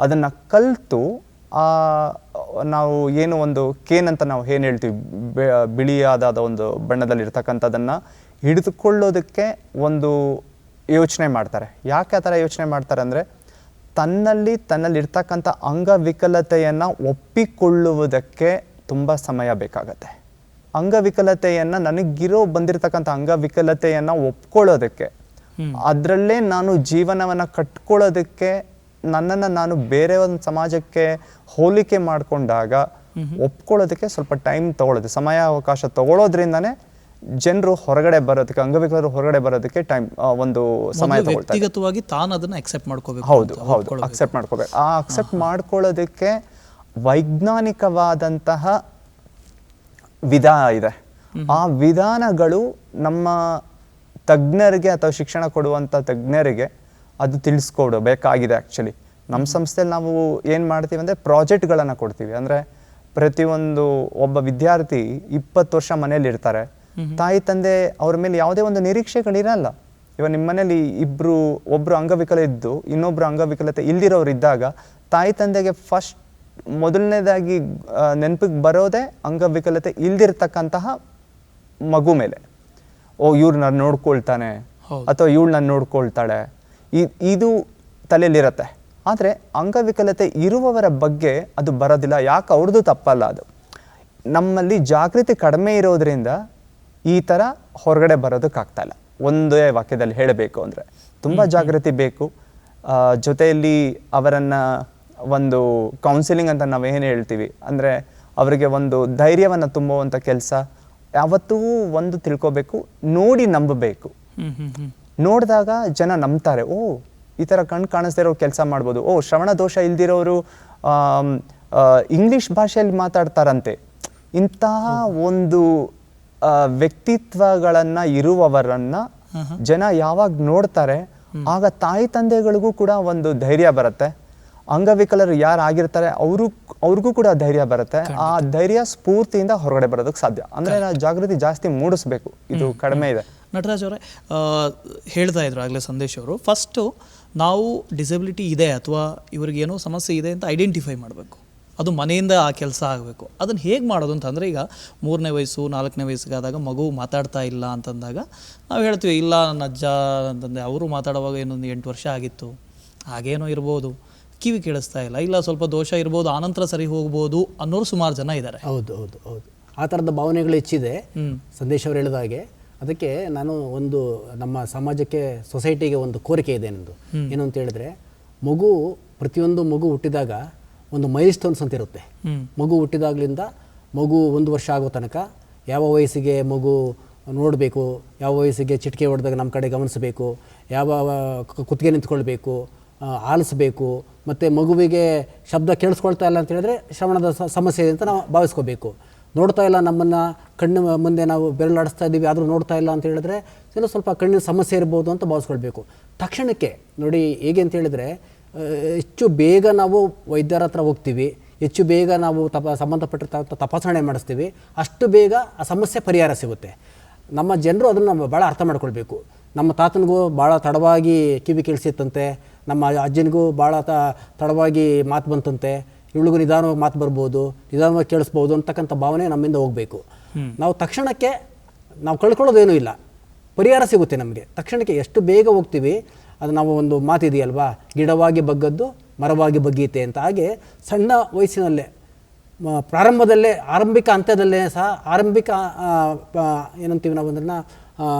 ಅದನ್ನು ಕಲಿತು ನಾವು ಏನು ಒಂದು ಕೇನ್ ಅಂತ ನಾವು ಏನು ಹೇಳ್ತೀವಿ, ಬಿಳಿಯಾದ ಒಂದು ಬಣ್ಣದಲ್ಲಿ ಇರ್ತಕ್ಕಂಥದ್ದನ್ನು ಹಿಡಿದುಕೊಳ್ಳೋದಕ್ಕೆ ಒಂದು ಯೋಚನೆ ಮಾಡ್ತಾರೆ. ಯಾಕೆ ಆ ಥರ ಯೋಚನೆ ಮಾಡ್ತಾರೆ ಅಂದರೆ, ತನ್ನಲ್ಲಿರ್ತಕ್ಕಂಥ ಅಂಗವಿಕಲತೆಯನ್ನು ಒಪ್ಪಿಕೊಳ್ಳುವುದಕ್ಕೆ ತುಂಬ ಸಮಯ ಬೇಕಾಗತ್ತೆ. ಅಂಗವಿಕಲತೆಯನ್ನು ಬಂದಿರತಕ್ಕಂಥ ಅಂಗವಿಕಲತೆಯನ್ನು ಒಪ್ಕೊಳ್ಳೋದಕ್ಕೆ, ಅದರಲ್ಲೇ ನಾನು ಜೀವನವನ್ನು ಕಟ್ಕೊಳ್ಳೋದಕ್ಕೆ, ನನ್ನನ್ನು ನಾನು ಬೇರೆ ಒಂದು ಸಮಾಜಕ್ಕೆ ಹೋಲಿಕೆ ಮಾಡಿಕೊಂಡಾಗ ಒಪ್ಕೊಳ್ಳೋದಕ್ಕೆ ಸ್ವಲ್ಪ ಟೈಮ್ ತಗೊಳ್ಳೋದು, ಸಮಯ ಅವಕಾಶ ತಗೊಳ್ಳೋದ್ರಿಂದನೇ ಜನರು ಹೊರಗಡೆ ಬರೋದಕ್ಕೆ, ಅಂಗವಿಕಲರು ಹೊರಗಡೆ ಬರೋದಕ್ಕೆ ಒಂದು ಸಮಯ ತಗೊಳ್ತಾರೆ. ವ್ಯಕ್ತಿಗತವಾಗಿ ತಾನು ಅದನ್ನು ಅಕ್ಸೆಪ್ಟ್ ಮಾಡ್ಕೋಬೇಕು. ಹೌದು, ಅಕ್ಸೆಪ್ಟ್ ಮಾಡ್ಕೋಬೇಕು. ಆ ಅಕ್ಸೆಪ್ಟ್ ಮಾಡ್ಕೊಳ್ಳೋದಕ್ಕೆ ವೈಜ್ಞಾನಿಕವಾದಂತಹ ವಿಧಾನ ಇದೆ. ಆ ವಿಧಾನಗಳು ನಮ್ಮ ತಜ್ಞರಿಗೆ ಅಥವಾ ಶಿಕ್ಷಣ ಕೊಡುವಂಥ ತಜ್ಞರಿಗೆ ಅದು ತಿಳಿಸ್ಕೊಡಬೇಕಾಗಿದೆ. ಆ್ಯಕ್ಚುಲಿ ನಮ್ಮ ಸಂಸ್ಥೆಯಲ್ಲಿ ನಾವು ಏನು ಮಾಡ್ತೀವಿ ಅಂದರೆ ಪ್ರಾಜೆಕ್ಟ್ಗಳನ್ನು ಕೊಡ್ತೀವಿ. ಅಂದರೆ ಪ್ರತಿಯೊಂದು ಒಬ್ಬ ವಿದ್ಯಾರ್ಥಿ 20 ವರ್ಷ ಮನೇಲಿ ಇರ್ತಾರೆ. ತಾಯಿ ತಂದೆ ಅವ್ರ ಮೇಲೆ ಯಾವುದೇ ಒಂದು ನಿರೀಕ್ಷೆಗಳಿರಲ್ಲ. ಇವಾಗ ನಿಮ್ಮ ಮನೇಲಿ ಒಬ್ಬರು ಅಂಗವಿಕಲ ಇದ್ದು ಇನ್ನೊಬ್ರು ಅಂಗವಿಕಲತೆ ಇಲ್ದಿರೋರು ಇದ್ದಾಗ ತಾಯಿ ತಂದೆಗೆ ಮೊದಲನೇದಾಗಿ ನೆನಪಿಗೆ ಬರೋದೇ ಅಂಗವಿಕಲತೆ ಇಲ್ದಿರ್ತಕ್ಕಂತಹ ಮಗು ಮೇಲೆ. ಇವ್ರು ನಾನು ನೋಡ್ಕೊಳ್ತಾನೆ ಅಥವಾ ಇವಳು ನಾನು ನೋಡ್ಕೊಳ್ತಾಳೆ, ಇದು ತಲೆಯಲ್ಲಿರತ್ತೆ. ಆದರೆ ಅಂಗವಿಕಲತೆ ಇರುವವರ ಬಗ್ಗೆ ಅದು ಬರೋದಿಲ್ಲ. ಯಾಕೆ? ಅವ್ರದ್ದು ತಪ್ಪಲ್ಲ, ಅದು ನಮ್ಮಲ್ಲಿ ಜಾಗೃತಿ ಕಡಿಮೆ ಇರೋದ್ರಿಂದ ಈ ಥರ ಹೊರಗಡೆ ಬರೋದಕ್ಕಾಗ್ತಾ ಇಲ್ಲ. ಒಂದೇ ವಾಕ್ಯದಲ್ಲಿ ಹೇಳಬೇಕು ಅಂದರೆ ತುಂಬ ಜಾಗೃತಿ ಬೇಕು. ಜೊತೆಯಲ್ಲಿ ಅವರನ್ನು ಒಂದು ಕೌನ್ಸಿಲಿಂಗ್ ಅಂತ ನಾವೇನು ಹೇಳ್ತೀವಿ, ಅಂದರೆ ಅವರಿಗೆ ಒಂದು ಧೈರ್ಯವನ್ನು ತುಂಬುವಂಥ ಕೆಲಸ. ಯಾವತ್ತೂ ಒಂದು ತಿಳ್ಕೊಬೇಕು, ನೋಡಿ ನಂಬಬೇಕು. ನೋಡಿದಾಗ ಜನ ನಂಬ್ತಾರೆ. ಈ ಥರ ಕಾಣಿಸ್ದೇ ಇರೋ ಕೆಲಸ ಮಾಡ್ಬೋದು. ಶ್ರವಣ ದೋಷ ಇಲ್ದಿರೋರು ಇಂಗ್ಲೀಷ್ ಭಾಷೆಯಲ್ಲಿ ಮಾತಾಡ್ತಾರಂತೆ. ಇಂತಹ ಒಂದು ವ್ಯಕ್ತಿತ್ವಗಳನ್ನು ಇರುವವರನ್ನು ಜನ ಯಾವಾಗ ನೋಡ್ತಾರೆ ಆಗ ತಾಯಿ ತಂದೆಗಳಿಗೂ ಕೂಡ ಒಂದು ಧೈರ್ಯ ಬರುತ್ತೆ. ಅಂಗವಿಕಲರು ಯಾರು ಆಗಿರ್ತಾರೆ ಅವ್ರಿಗೂ ಕೂಡ ಧೈರ್ಯ ಬರುತ್ತೆ. ಆ ಧೈರ್ಯ ಸ್ಫೂರ್ತಿಯಿಂದ ಹೊರಗಡೆ ಬರೋದಕ್ಕೆ ಸಾಧ್ಯ. ಅಂದರೆ ನಾವು ಜಾಗೃತಿ ಜಾಸ್ತಿ ಮೂಡಿಸ್ಬೇಕು, ಇದು ಕಡಿಮೆ ಇದೆ. ನಟರಾಜ್ ಅವರೇ ಹೇಳ್ತಾ ಇದ್ರು ಆಗಲೇ ಸಂದೇಶ್ ಅವರು, ಫಸ್ಟು ನಾವು ಡಿಸಬಿಲಿಟಿ ಇದೆ ಅಥವಾ ಇವ್ರಿಗೇನೋ ಸಮಸ್ಯೆ ಇದೆ ಅಂತ ಐಡೆಂಟಿಫೈ ಮಾಡಬೇಕು. ಅದು ಮನೆಯಿಂದ ಆ ಕೆಲಸ ಆಗಬೇಕು. ಅದನ್ನು ಹೇಗೆ ಮಾಡೋದು ಅಂತಂದರೆ, ಈಗ 3ನೇ ವಯಸ್ಸು 4ನೇ ವಯಸ್ಸಿಗಾದಾಗ ಮಗು ಮಾತಾಡ್ತಾ ಇಲ್ಲ ಅಂತಂದಾಗ ನಾವು ಹೇಳ್ತೀವಿ, ಇಲ್ಲ ನನ್ನ ಅಜ್ಜ ಅಂತಂದೆ, ಅವರು ಮಾತಾಡುವಾಗ ಇನ್ನೊಂದು 8 ವರ್ಷ ಆಗಿತ್ತು, ಹಾಗೇನೋ ಇರ್ಬೋದು, ಕಿವಿ ಕೇಳಿಸ್ತಾ ಇಲ್ಲ ಸ್ವಲ್ಪ ದೋಷ ಇರ್ಬೋದು, ಆನಂತರ ಸರಿ ಹೋಗ್ಬೋದು ಅನ್ನೋರು ಸುಮಾರು ಜನ ಇದ್ದಾರೆ. ಹೌದು ಹೌದು ಹೌದು ಆ ಥರದ ಭಾವನೆಗಳು ಹೆಚ್ಚಿದೆ. ಸಂದೇಶ್ ಅವರು ಹೇಳಿದ ಹಾಗೆ ಅದಕ್ಕೆ ನಾನು ಒಂದು ನಮ್ಮ ಸಮಾಜಕ್ಕೆ, ಸೊಸೈಟಿಗೆ ಒಂದು ಕೋರಿಕೆ ಇದೆ ನನ್ನದು. ಏನು ಅಂತ ಹೇಳಿದ್ರೆ, ಪ್ರತಿಯೊಂದು ಮಗು ಹುಟ್ಟಿದಾಗ ಒಂದು ಮೈಲ್ ಸ್ಟೋನ್ಸ್ ಅಂತ ಇರುತ್ತೆ. ಮಗು ಹುಟ್ಟಿದಾಗ್ಲಿಂದ ಮಗು 1 ವರ್ಷ ಆಗೋ ತನಕ ಯಾವ ವಯಸ್ಸಿಗೆ ಮಗು ನೋಡಬೇಕು, ಯಾವ ವಯಸ್ಸಿಗೆ ಚಿಟಿಕೆ ಹೊಡೆದಾಗ ನಮ್ಮ ಕಡೆ ಗಮನಿಸಬೇಕು, ಯಾವ ಕುತ್ತಿಗೆ ನಿಂತ್ಕೊಳ್ಬೇಕು, ಆಲಿಸ್ಬೇಕು, ಮತ್ತು ಮಗುವಿಗೆ ಶಬ್ದ ಕೇಳಿಸ್ಕೊಳ್ತಾ ಇಲ್ಲ ಅಂತ ಹೇಳಿದ್ರೆ ಶ್ರವಣದ ಸಮಸ್ಯೆ ಇದೆ ಅಂತ ನಾವು ಭಾವಿಸ್ಕೋಬೇಕು. ನೋಡ್ತಾ ಇಲ್ಲ, ನಮ್ಮನ್ನು ಕಣ್ಣು ಮುಂದೆ ನಾವು ಬೆರಳಾಡಿಸ್ತಾ ಇದ್ದೀವಿ ಆದರೂ ನೋಡ್ತಾ ಇಲ್ಲ ಅಂತ ಹೇಳಿದ್ರೆ ಏನೋ ಸ್ವಲ್ಪ ಕಣ್ಣಿನ ಸಮಸ್ಯೆ ಇರ್ಬೋದು ಅಂತ ಭಾವಿಸ್ಕೊಳ್ಬೇಕು. ತಕ್ಷಣಕ್ಕೆ ನೋಡಿ, ಹೇಗೆ ಅಂತ ಹೇಳಿದರೆ, ಹೆಚ್ಚು ಬೇಗ ನಾವು ವೈದ್ಯರ ಹತ್ರ ಹೋಗ್ತೀವಿ, ಹೆಚ್ಚು ಬೇಗ ನಾವು ಸಂಬಂಧಪಟ್ಟಿರ್ತಕ್ಕಂಥ ತಪಾಸಣೆ ಮಾಡಿಸ್ತೀವಿ, ಅಷ್ಟು ಬೇಗ ಆ ಸಮಸ್ಯೆ ಪರಿಹಾರ ಸಿಗುತ್ತೆ. ನಮ್ಮ ಜನರು ಅದನ್ನು ಭಾಳ ಅರ್ಥ ಮಾಡ್ಕೊಳ್ಬೇಕು. ನಮ್ಮ ತಾತನಿಗೂ ಭಾಳ ತಡವಾಗಿ ಕಿವಿ ಕೇಳಿಸಿತ್ತಂತೆ, ನಮ್ಮ ಅಜ್ಜನಿಗೂ ಭಾಳ ತಡವಾಗಿ ಮಾತು ಬಂತಂತೆ, ಇವಳಿಗೂ ನಿಧಾನವಾಗಿ ಮಾತು ಬರ್ಬೋದು, ನಿಧಾನವಾಗಿ ಕೇಳಿಸ್ಬೋದು ಅಂತಕ್ಕಂಥ ಭಾವನೆ ನಮ್ಮಿಂದ ಹೋಗಬೇಕು. ನಾವು ತಕ್ಷಣಕ್ಕೆ ನಾವು ಕಳ್ಕೊಳ್ಳೋದೇನೂ ಇಲ್ಲ, ಪರಿಹಾರ ಸಿಗುತ್ತೆ ನಮಗೆ. ತಕ್ಷಣಕ್ಕೆ ಎಷ್ಟು ಬೇಗ ಹೋಗ್ತೀವಿ, ಅದು ನಾವು ಒಂದು ಮಾತಿದೆಯಲ್ವಾ, ಗಿಡವಾಗಿ ಬಗ್ಗದ್ದು ಮರವಾಗಿ ಬಗ್ಗೀತೆ ಅಂತ. ಹಾಗೆ ಸಣ್ಣ ವಯಸ್ಸಿನಲ್ಲೇ, ಪ್ರಾರಂಭದಲ್ಲೇ, ಆರಂಭಿಕ ಹಂತದಲ್ಲೇ ಸಹ, ಆರಂಭಿಕ ಏನಂತೀವಿ ನಾವು ಅದನ್ನು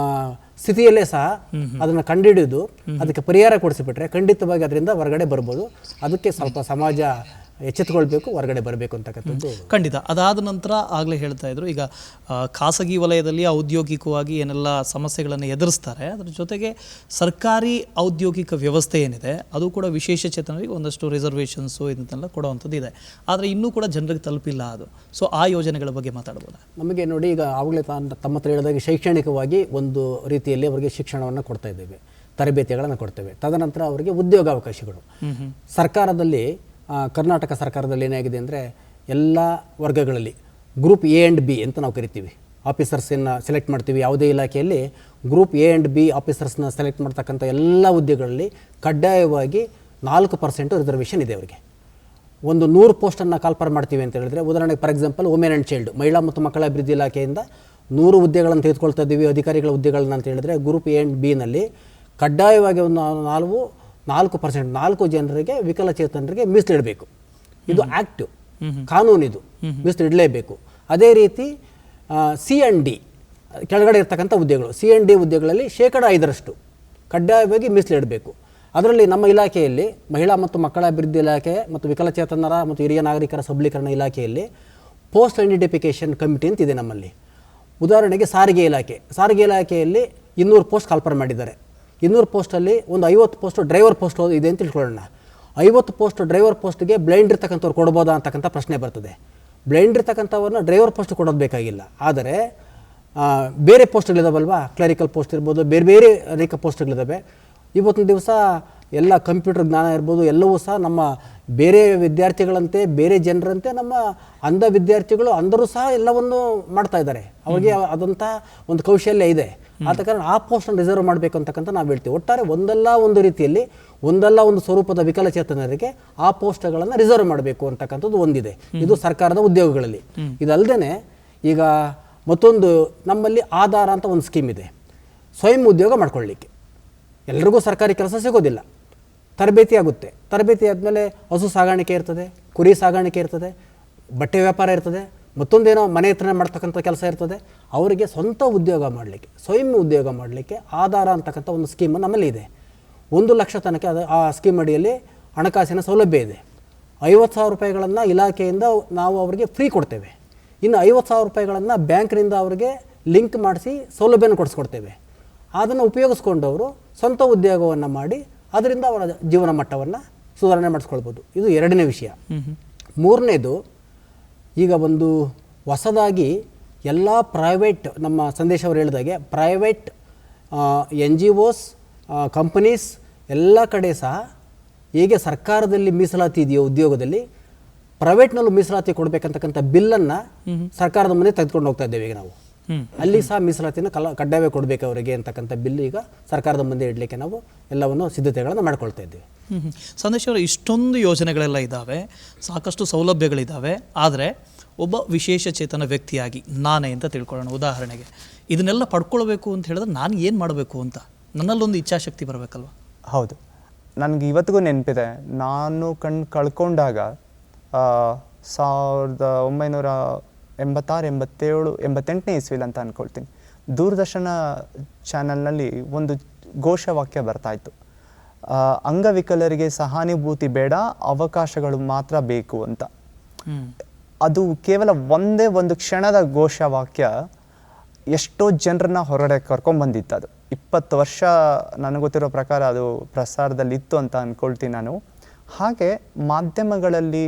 ಸ್ಥಿತಿಯಲ್ಲೇ ಸಹ ಅದನ್ನು ಕಂಡುಹಿಡಿದು ಅದಕ್ಕೆ ಪರಿಹಾರ ಕೊಡಿಸಿಬಿಟ್ರೆ ಖಂಡಿತವಾಗಿ ಅದರಿಂದ ಹೊರಗಡೆ ಬರ್ಬೋದು. ಅದಕ್ಕೆ ಸ್ವಲ್ಪ ಸಮಾಜ ಎಚ್ಚೆತ್ತುಕೊಳ್ಬೇಕು, ಹೊರಗಡೆ ಬರಬೇಕು ಅಂತಕ್ಕಂಥದ್ದು. ಖಂಡಿತ. ಅದಾದ ನಂತರ ಆಗಲೇ ಹೇಳ್ತಾ ಇದ್ರು, ಈಗ ಖಾಸಗಿ ವಲಯದಲ್ಲಿ ಔದ್ಯೋಗಿಕವಾಗಿ ಏನೆಲ್ಲ ಸಮಸ್ಯೆಗಳನ್ನು ಎದುರಿಸ್ತಾರೆ, ಅದರ ಜೊತೆಗೆ ಸರ್ಕಾರಿ ಔದ್ಯೋಗಿಕ ವ್ಯವಸ್ಥೆ ಏನಿದೆ ಅದು ಕೂಡ ವಿಶೇಷ ಚೇತನರಿಗೆ ಒಂದಷ್ಟು ರಿಸರ್ವೇಷನ್ಸು ಇದನ್ನೆಲ್ಲ ಕೊಡುವಂಥದ್ದು ಇದೆ. ಆದರೆ ಇನ್ನೂ ಕೂಡ ಜನರಿಗೆ ತಲುಪಿಲ್ಲ ಅದು. ಸೊ ಆ ಯೋಜನೆಗಳ ಬಗ್ಗೆ ಮಾತಾಡ್ಬೋದಾ? ನಮಗೆ ನೋಡಿ, ಈಗ ಆವಾಗಲೇ ತಮ್ಮ ಹತ್ರ ಹೇಳಿದಾಗೆ ಶೈಕ್ಷಣಿಕವಾಗಿ ಒಂದು ರೀತಿಯಲ್ಲಿ ಅವರಿಗೆ ಶಿಕ್ಷಣವನ್ನು ಕೊಡ್ತಾ ಇದ್ದೇವೆ, ತರಬೇತಿಗಳನ್ನು ಕೊಡ್ತೇವೆ. ತದನಂತರ ಅವರಿಗೆ ಉದ್ಯೋಗಾವಕಾಶಗಳು ಸರ್ಕಾರದಲ್ಲಿ, ಕರ್ನಾಟಕ ಸರ್ಕಾರದಲ್ಲಿ ಏನಾಗಿದೆ ಅಂದರೆ ಎಲ್ಲ ವರ್ಗಗಳಲ್ಲಿ ಗ್ರೂಪ್ ಎ ಆ್ಯಂಡ್ ಬಿ ಅಂತ ನಾವು ಕರಿತೀವಿ. ಆಫೀಸರ್ಸನ್ನು ಸೆಲೆಕ್ಟ್ ಮಾಡ್ತೀವಿ. ಯಾವುದೇ ಇಲಾಖೆಯಲ್ಲಿ ಗ್ರೂಪ್ ಎ ಆ್ಯಂಡ್ ಬಿ ಆಫೀಸರ್ಸ್ನ ಸೆಲೆಕ್ಟ್ ಮಾಡ್ತಕ್ಕಂಥ ಎಲ್ಲ ಹುದ್ದೆಗಳಲ್ಲಿ ಕಡ್ಡಾಯವಾಗಿ 4% ರಿಸರ್ವೇಷನ್ ಇದೆ ಅವರಿಗೆ. ಒಂದು 100 ಪೋಸ್ಟನ್ನು ಕಾಲ್ಫರ್ ಮಾಡ್ತೀವಿ ಅಂತ ಹೇಳಿದ್ರೆ, ಉದಾಹರಣೆಗೆ for example women and child, ಮಹಿಳಾ ಮತ್ತು ಮಕ್ಕಳ ಅಭಿವೃದ್ಧಿ ಇಲಾಖೆಯಿಂದ 100 ಹುದ್ದೆಗಳನ್ನು ತೆಗೆದುಕೊಳ್ತಾ ಇದ್ದೀವಿ, ಅಧಿಕಾರಿಗಳ ಹುದ್ದೆಗಳನ್ನ ಅಂತ ಹೇಳಿದ್ರೆ, ಗ್ರೂಪ್ ಎ ಆ್ಯಂಡ್ ಬಿನಲ್ಲಿ ಕಡ್ಡಾಯವಾಗಿ ಒಂದು 4% 4 ಜನರಿಗೆ, ವಿಕಲಚೇತನರಿಗೆ ಮೀಸಲಿಡಬೇಕು. ಇದು ಆ್ಯಕ್ಟಿವ್ ಕಾನೂನಿದು, ಮೀಸಲಿಡಲೇಬೇಕು. ಅದೇ ರೀತಿ ಸಿ ಆ್ಯಂಡ್ ಡಿ ಕೆಳಗಡೆ ಇರ್ತಕ್ಕಂಥ ಹುದ್ದೆಗಳು, ಸಿ ಆ್ಯಂಡ್ ಡಿ ಹುದ್ದೆಗಳಲ್ಲಿ 5% ಕಡ್ಡಾಯವಾಗಿ ಮೀಸಲಿಡಬೇಕು. ಅದರಲ್ಲಿ ನಮ್ಮ ಇಲಾಖೆಯಲ್ಲಿ ಮಹಿಳಾ ಮತ್ತು ಮಕ್ಕಳ ಅಭಿವೃದ್ಧಿ ಇಲಾಖೆ ಮತ್ತು ವಿಕಲಚೇತನರ ಮತ್ತು ಹಿರಿಯ ನಾಗರಿಕರ ಸಬಲೀಕರಣ ಇಲಾಖೆಯಲ್ಲಿ ಪೋಸ್ಟ್ ಐಡೆಂಟಿಫಿಕೇಷನ್ ಕಮಿಟಿ ಅಂತ ಇದೆ ನಮ್ಮಲ್ಲಿ. ಉದಾಹರಣೆಗೆ ಸಾರಿಗೆ ಇಲಾಖೆಯಲ್ಲಿ 200 ಪೋಸ್ಟ್ ಕಾಲ್ಫರ್ ಮಾಡಿದ್ದಾರೆ. 200 ಪೋಸ್ಟಲ್ಲಿ ಒಂದು 50 ಪೋಸ್ಟು ಡ್ರೈವರ್ ಪೋಸ್ಟ್ ಇದೆ ಅಂತ ತಿಳ್ಕೊಳ್ಳೋಣ. 50 ಪೋಸ್ಟ್ ಡ್ರೈವರ್ ಪೋಸ್ಟ್ಗೆ ಬ್ಲೈಂಡ್ ಇರ್ತಕ್ಕಂಥವ್ರು ಕೊಡ್ಬೋದಾ ಅಂತಕ್ಕಂಥ ಪ್ರಶ್ನೆ ಬರ್ತದೆ. ಬ್ಲೈಂಡ್ ಇರ್ತಕ್ಕಂಥವ್ರನ್ನ ಡ್ರೈವರ್ ಪೋಸ್ಟ್ ಕೊಡೋದು ಬೇಕಾಗಿಲ್ಲ. ಆದರೆ ಬೇರೆ ಪೋಸ್ಟ್ಗಳಿದಾವಲ್ವಾ, ಕ್ಲರಿಕಲ್ ಪೋಸ್ಟ್ ಇರ್ಬೋದು, ಬೇರೆ ಬೇರೆ ಅನೇಕ ಪೋಸ್ಟ್ಗಳಿದ್ದಾವೆ. ಇವತ್ತಿನ ದಿವಸ ಎಲ್ಲ ಕಂಪ್ಯೂಟರ್ ಜ್ಞಾನ ಇರ್ಬೋದು, ಎಲ್ಲವೂ ಸಹ ನಮ್ಮ ಬೇರೆ ವಿದ್ಯಾರ್ಥಿಗಳಂತೆ, ಬೇರೆ ಜನರಂತೆ ನಮ್ಮ ಅಂಧ ವಿದ್ಯಾರ್ಥಿಗಳು ಅಂಧರೂ ಸಹ ಎಲ್ಲವನ್ನು ಮಾಡ್ತಾ ಇದ್ದಾರೆ. ಅವರಿಗೆ ಆದಂಥ ಒಂದು ಕೌಶಲ್ಯ ಇದೆ. ಆದ ಕಾರಣ ಆ ಪೋಸ್ಟನ್ನು ರಿಸರ್ವ್ ಮಾಡಬೇಕು ಅಂತಕ್ಕಂಥ ನಾವು ಹೇಳ್ತೀವಿ. ಒಟ್ಟಾರೆ ಒಂದಲ್ಲ ಒಂದು ರೀತಿಯಲ್ಲಿ, ಒಂದಲ್ಲ ಒಂದು ಸ್ವರೂಪದ ವಿಕಲಚೇತನರಿಗೆ ಆ ಪೋಸ್ಟ್ಗಳನ್ನು ರಿಸರ್ವ್ ಮಾಡಬೇಕು ಅಂತಕ್ಕಂಥದ್ದು ಒಂದಿದೆ. ಇದು ಸರ್ಕಾರದ ಉದ್ಯೋಗಗಳಲ್ಲಿ. ಇದಲ್ಲದೆ ಈಗ ಮತ್ತೊಂದು ನಮ್ಮಲ್ಲಿ ಆಧಾರ ಅಂತ ಒಂದು ಸ್ಕೀಮ್ ಇದೆ, ಸ್ವಯಂ ಉದ್ಯೋಗ ಮಾಡ್ಕೊಳ್ಳಿಕ್ಕೆ. ಎಲ್ರಿಗೂ ಸರ್ಕಾರಿ ಕೆಲಸ ಸಿಗೋದಿಲ್ಲ, ತರಬೇತಿ ಆಗುತ್ತೆ. ತರಬೇತಿ ಆದಮೇಲೆ ಹಸು ಸಾಗಾಣಿಕೆ ಇರ್ತದೆ, ಕುರಿ ಸಾಗಾಣಿಕೆ ಇರ್ತದೆ, ಬಟ್ಟೆ ವ್ಯಾಪಾರ ಇರ್ತದೆ, ಮತ್ತೊಂದೇನೋ ಮನೆ ಹತ್ರನೇ ಮಾಡ್ತಕ್ಕಂಥ ಕೆಲಸ ಇರ್ತದೆ. ಅವರಿಗೆ ಸ್ವಂತ ಉದ್ಯೋಗ ಮಾಡಲಿಕ್ಕೆ, ಸ್ವಯಂ ಉದ್ಯೋಗ ಮಾಡಲಿಕ್ಕೆ ಆಧಾರ ಅಂತಕ್ಕಂಥ ಒಂದು ಸ್ಕೀಮ್ ನಮ್ಮಲ್ಲಿ ಇದೆ. 1 ಲಕ್ಷ ತನಕ ಆ ಸ್ಕೀಮ್ ಅಡಿಯಲ್ಲಿ ಹಣಕಾಸಿನ ಸೌಲಭ್ಯ ಇದೆ. 50,000 ರೂಪಾಯಿಗಳನ್ನು ಇಲಾಖೆಯಿಂದ ನಾವು ಅವರಿಗೆ ಫ್ರೀ ಕೊಡ್ತೇವೆ. ಇನ್ನು 50,000 ರೂಪಾಯಿಗಳನ್ನು ಬ್ಯಾಂಕ್ನಿಂದ ಅವರಿಗೆ ಲಿಂಕ್ ಮಾಡಿಸಿ ಸೌಲಭ್ಯನ ಕೊಡಿಸ್ಕೊಡ್ತೇವೆ. ಅದನ್ನು ಉಪಯೋಗಿಸ್ಕೊಂಡವರು ಸ್ವಂತ ಉದ್ಯೋಗವನ್ನು ಮಾಡಿ ಅದರಿಂದ ಅವರ ಜೀವನ ಮಟ್ಟವನ್ನು ಸುಧಾರಣೆ ಮಾಡಿಸ್ಕೊಳ್ಬೋದು. ಇದು 2ನೇ ವಿಷಯ. 3ನೇದು, ಈಗ ಒಂದು ಹೊಸದಾಗಿ ಎಲ್ಲ ಪ್ರೈವೇಟ್, ನಮ್ಮ ಸಂದೇಶ್ ಅವರು ಹೇಳಿದಾಗೆ ಪ್ರೈವೇಟ್ NGOs, ಕಂಪನೀಸ್ ಎಲ್ಲ ಕಡೆ ಸಹ ಹೇಗೆ ಸರ್ಕಾರದಲ್ಲಿ ಮೀಸಲಾತಿ ಇದೆಯೋ ಉದ್ಯೋಗದಲ್ಲಿ, ಪ್ರೈವೇಟ್ನಲ್ಲೂ ಮೀಸಲಾತಿ ಕೊಡಬೇಕಂತಕ್ಕಂಥ ಬಿಲ್ಲನ್ನು ಸರ್ಕಾರದ ಮುಂದೆ ತೆಗೆದುಕೊಂಡು ಹೋಗ್ತಾ ಇದ್ದೇವೆ. ಈಗ ನಾವು ಅಲ್ಲಿ ಸಹ ಮೀಸಲಾತಿನ ಕಡ್ಡಾಯ ಕೊಡಬೇಕು ಅವರಿಗೆ ಅಂತಕ್ಕಂಥ ಬಿಲ್ ಈಗ ಸರ್ಕಾರದ ಮುಂದೆ ಇಡಲಿಕ್ಕೆ ನಾವು ಎಲ್ಲವನ್ನು ಸಿದ್ಧತೆಗಳನ್ನು ಮಾಡ್ಕೊಳ್ತಾ ಇದ್ದೇವೆ. ಸಂದೇಶ್ ಅವರು, ಇಷ್ಟೊಂದು ಯೋಜನೆಗಳೆಲ್ಲ ಇದ್ದಾವೆ, ಸಾಕಷ್ಟು ಸೌಲಭ್ಯಗಳಿದ್ದಾವೆ. ಆದರೆ ಒಬ್ಬ ವಿಶೇಷ ಚೇತನ ವ್ಯಕ್ತಿಯಾಗಿ ನಾನೇ ಅಂತ ತಿಳ್ಕೊಳ್ಳೋಣ, ಉದಾಹರಣೆಗೆ ಇದನ್ನೆಲ್ಲ ಪಡ್ಕೊಳ್ಬೇಕು ಅಂತ ಹೇಳಿದ್ರೆ ನಾನು ಏನು ಮಾಡಬೇಕು ಅಂತ ನನ್ನಲ್ಲೊಂದು ಇಚ್ಛಾಶಕ್ತಿ ಬರಬೇಕಲ್ವ? ಹೌದು, ನನಗೆ ಇವತ್ತಿಗೂ ನೆನಪಿದೆ. ನಾನು ಕಳ್ಕೊಂಡಾಗ 1986-87-88ನೇ ಇಸ್ವಿಲ್ ಅಂತ ಅಂದ್ಕೊಳ್ತೀನಿ, ದೂರದರ್ಶನ ಚಾನಲ್ನಲ್ಲಿ ಒಂದು ಘೋಷವಾಕ್ಯ ಬರ್ತಾಯಿತ್ತು, ಅಂಗವಿಕಲರಿಗೆ ಸಹಾನುಭೂತಿ ಬೇಡ, ಅವಕಾಶಗಳು ಮಾತ್ರ ಬೇಕು ಅಂತ. ಅದು ಕೇವಲ ಒಂದೇ ಒಂದು ಕ್ಷಣದ ಘೋಷವಾಕ್ಯ ಎಷ್ಟೋ ಜನರನ್ನ ಹೊರಗಡೆ ಕರ್ಕೊಂಡ್ಬಂದಿತ್ತು. ಅದು 20 ವರ್ಷ ನನಗೆ ಗೊತ್ತಿರೋ ಪ್ರಕಾರ ಅದು ಪ್ರಸಾರದಲ್ಲಿ ಇತ್ತು ಅಂತ ಅಂದ್ಕೊಳ್ತೀನಿ ನಾನು. ಹಾಗೆ ಮಾಧ್ಯಮಗಳಲ್ಲಿ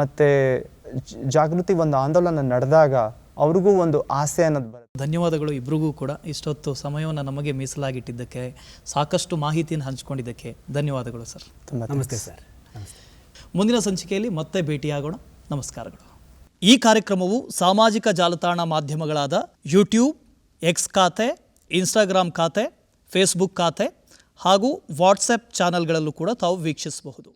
ಮತ್ತು ಜಾಗೃತಿ ಒಂದು ಆಂದೋಲನ ನಡೆದಾಗ ಅವ್ರಿಗೂ ಒಂದು ಆಸೆ ಅನ್ನೋದು ಬರುತ್ತೆ. ಧನ್ಯವಾದಗಳು ಇಬ್ರಿಗೂ ಕೂಡ. ಇಷ್ಟೊತ್ತು ಸಮಯವನ್ನು ನಮಗೆ ಮೀಸಲಾಗಿಟ್ಟಿದ್ದಕ್ಕೆ, ಸಾಕಷ್ಟು ಮಾಹಿತಿಯನ್ನು ಹಂಚಿಕೊಂಡಿದ್ದಕ್ಕೆ ಧನ್ಯವಾದಗಳು ಸರ್. ನಮಸ್ತೆ ಸರ್. ನಮಸ್ತೆ. ಮುಂದಿನ ಸಂಚಿಕೆಯಲ್ಲಿ ಮತ್ತೆ ಭೇಟಿಯಾಗೋಣ. ನಮಸ್ಕಾರಗಳು. ಈ ಕಾರ್ಯಕ್ರಮವು ಸಾಮಾಜಿಕ ಜಾಲತಾಣ ಮಾಧ್ಯಮಗಳಾದ ಯೂಟ್ಯೂಬ್, ಎಕ್ಸ್ ಖಾತೆ, ಇನ್ಸ್ಟಾಗ್ರಾಮ್ ಖಾತೆ, ಫೇಸ್ಬುಕ್ ಖಾತೆ ಹಾಗೂ ವಾಟ್ಸಪ್ ಚಾನಲ್ಗಳಲ್ಲೂ ಕೂಡ ತಾವು ವೀಕ್ಷಿಸಬಹುದು.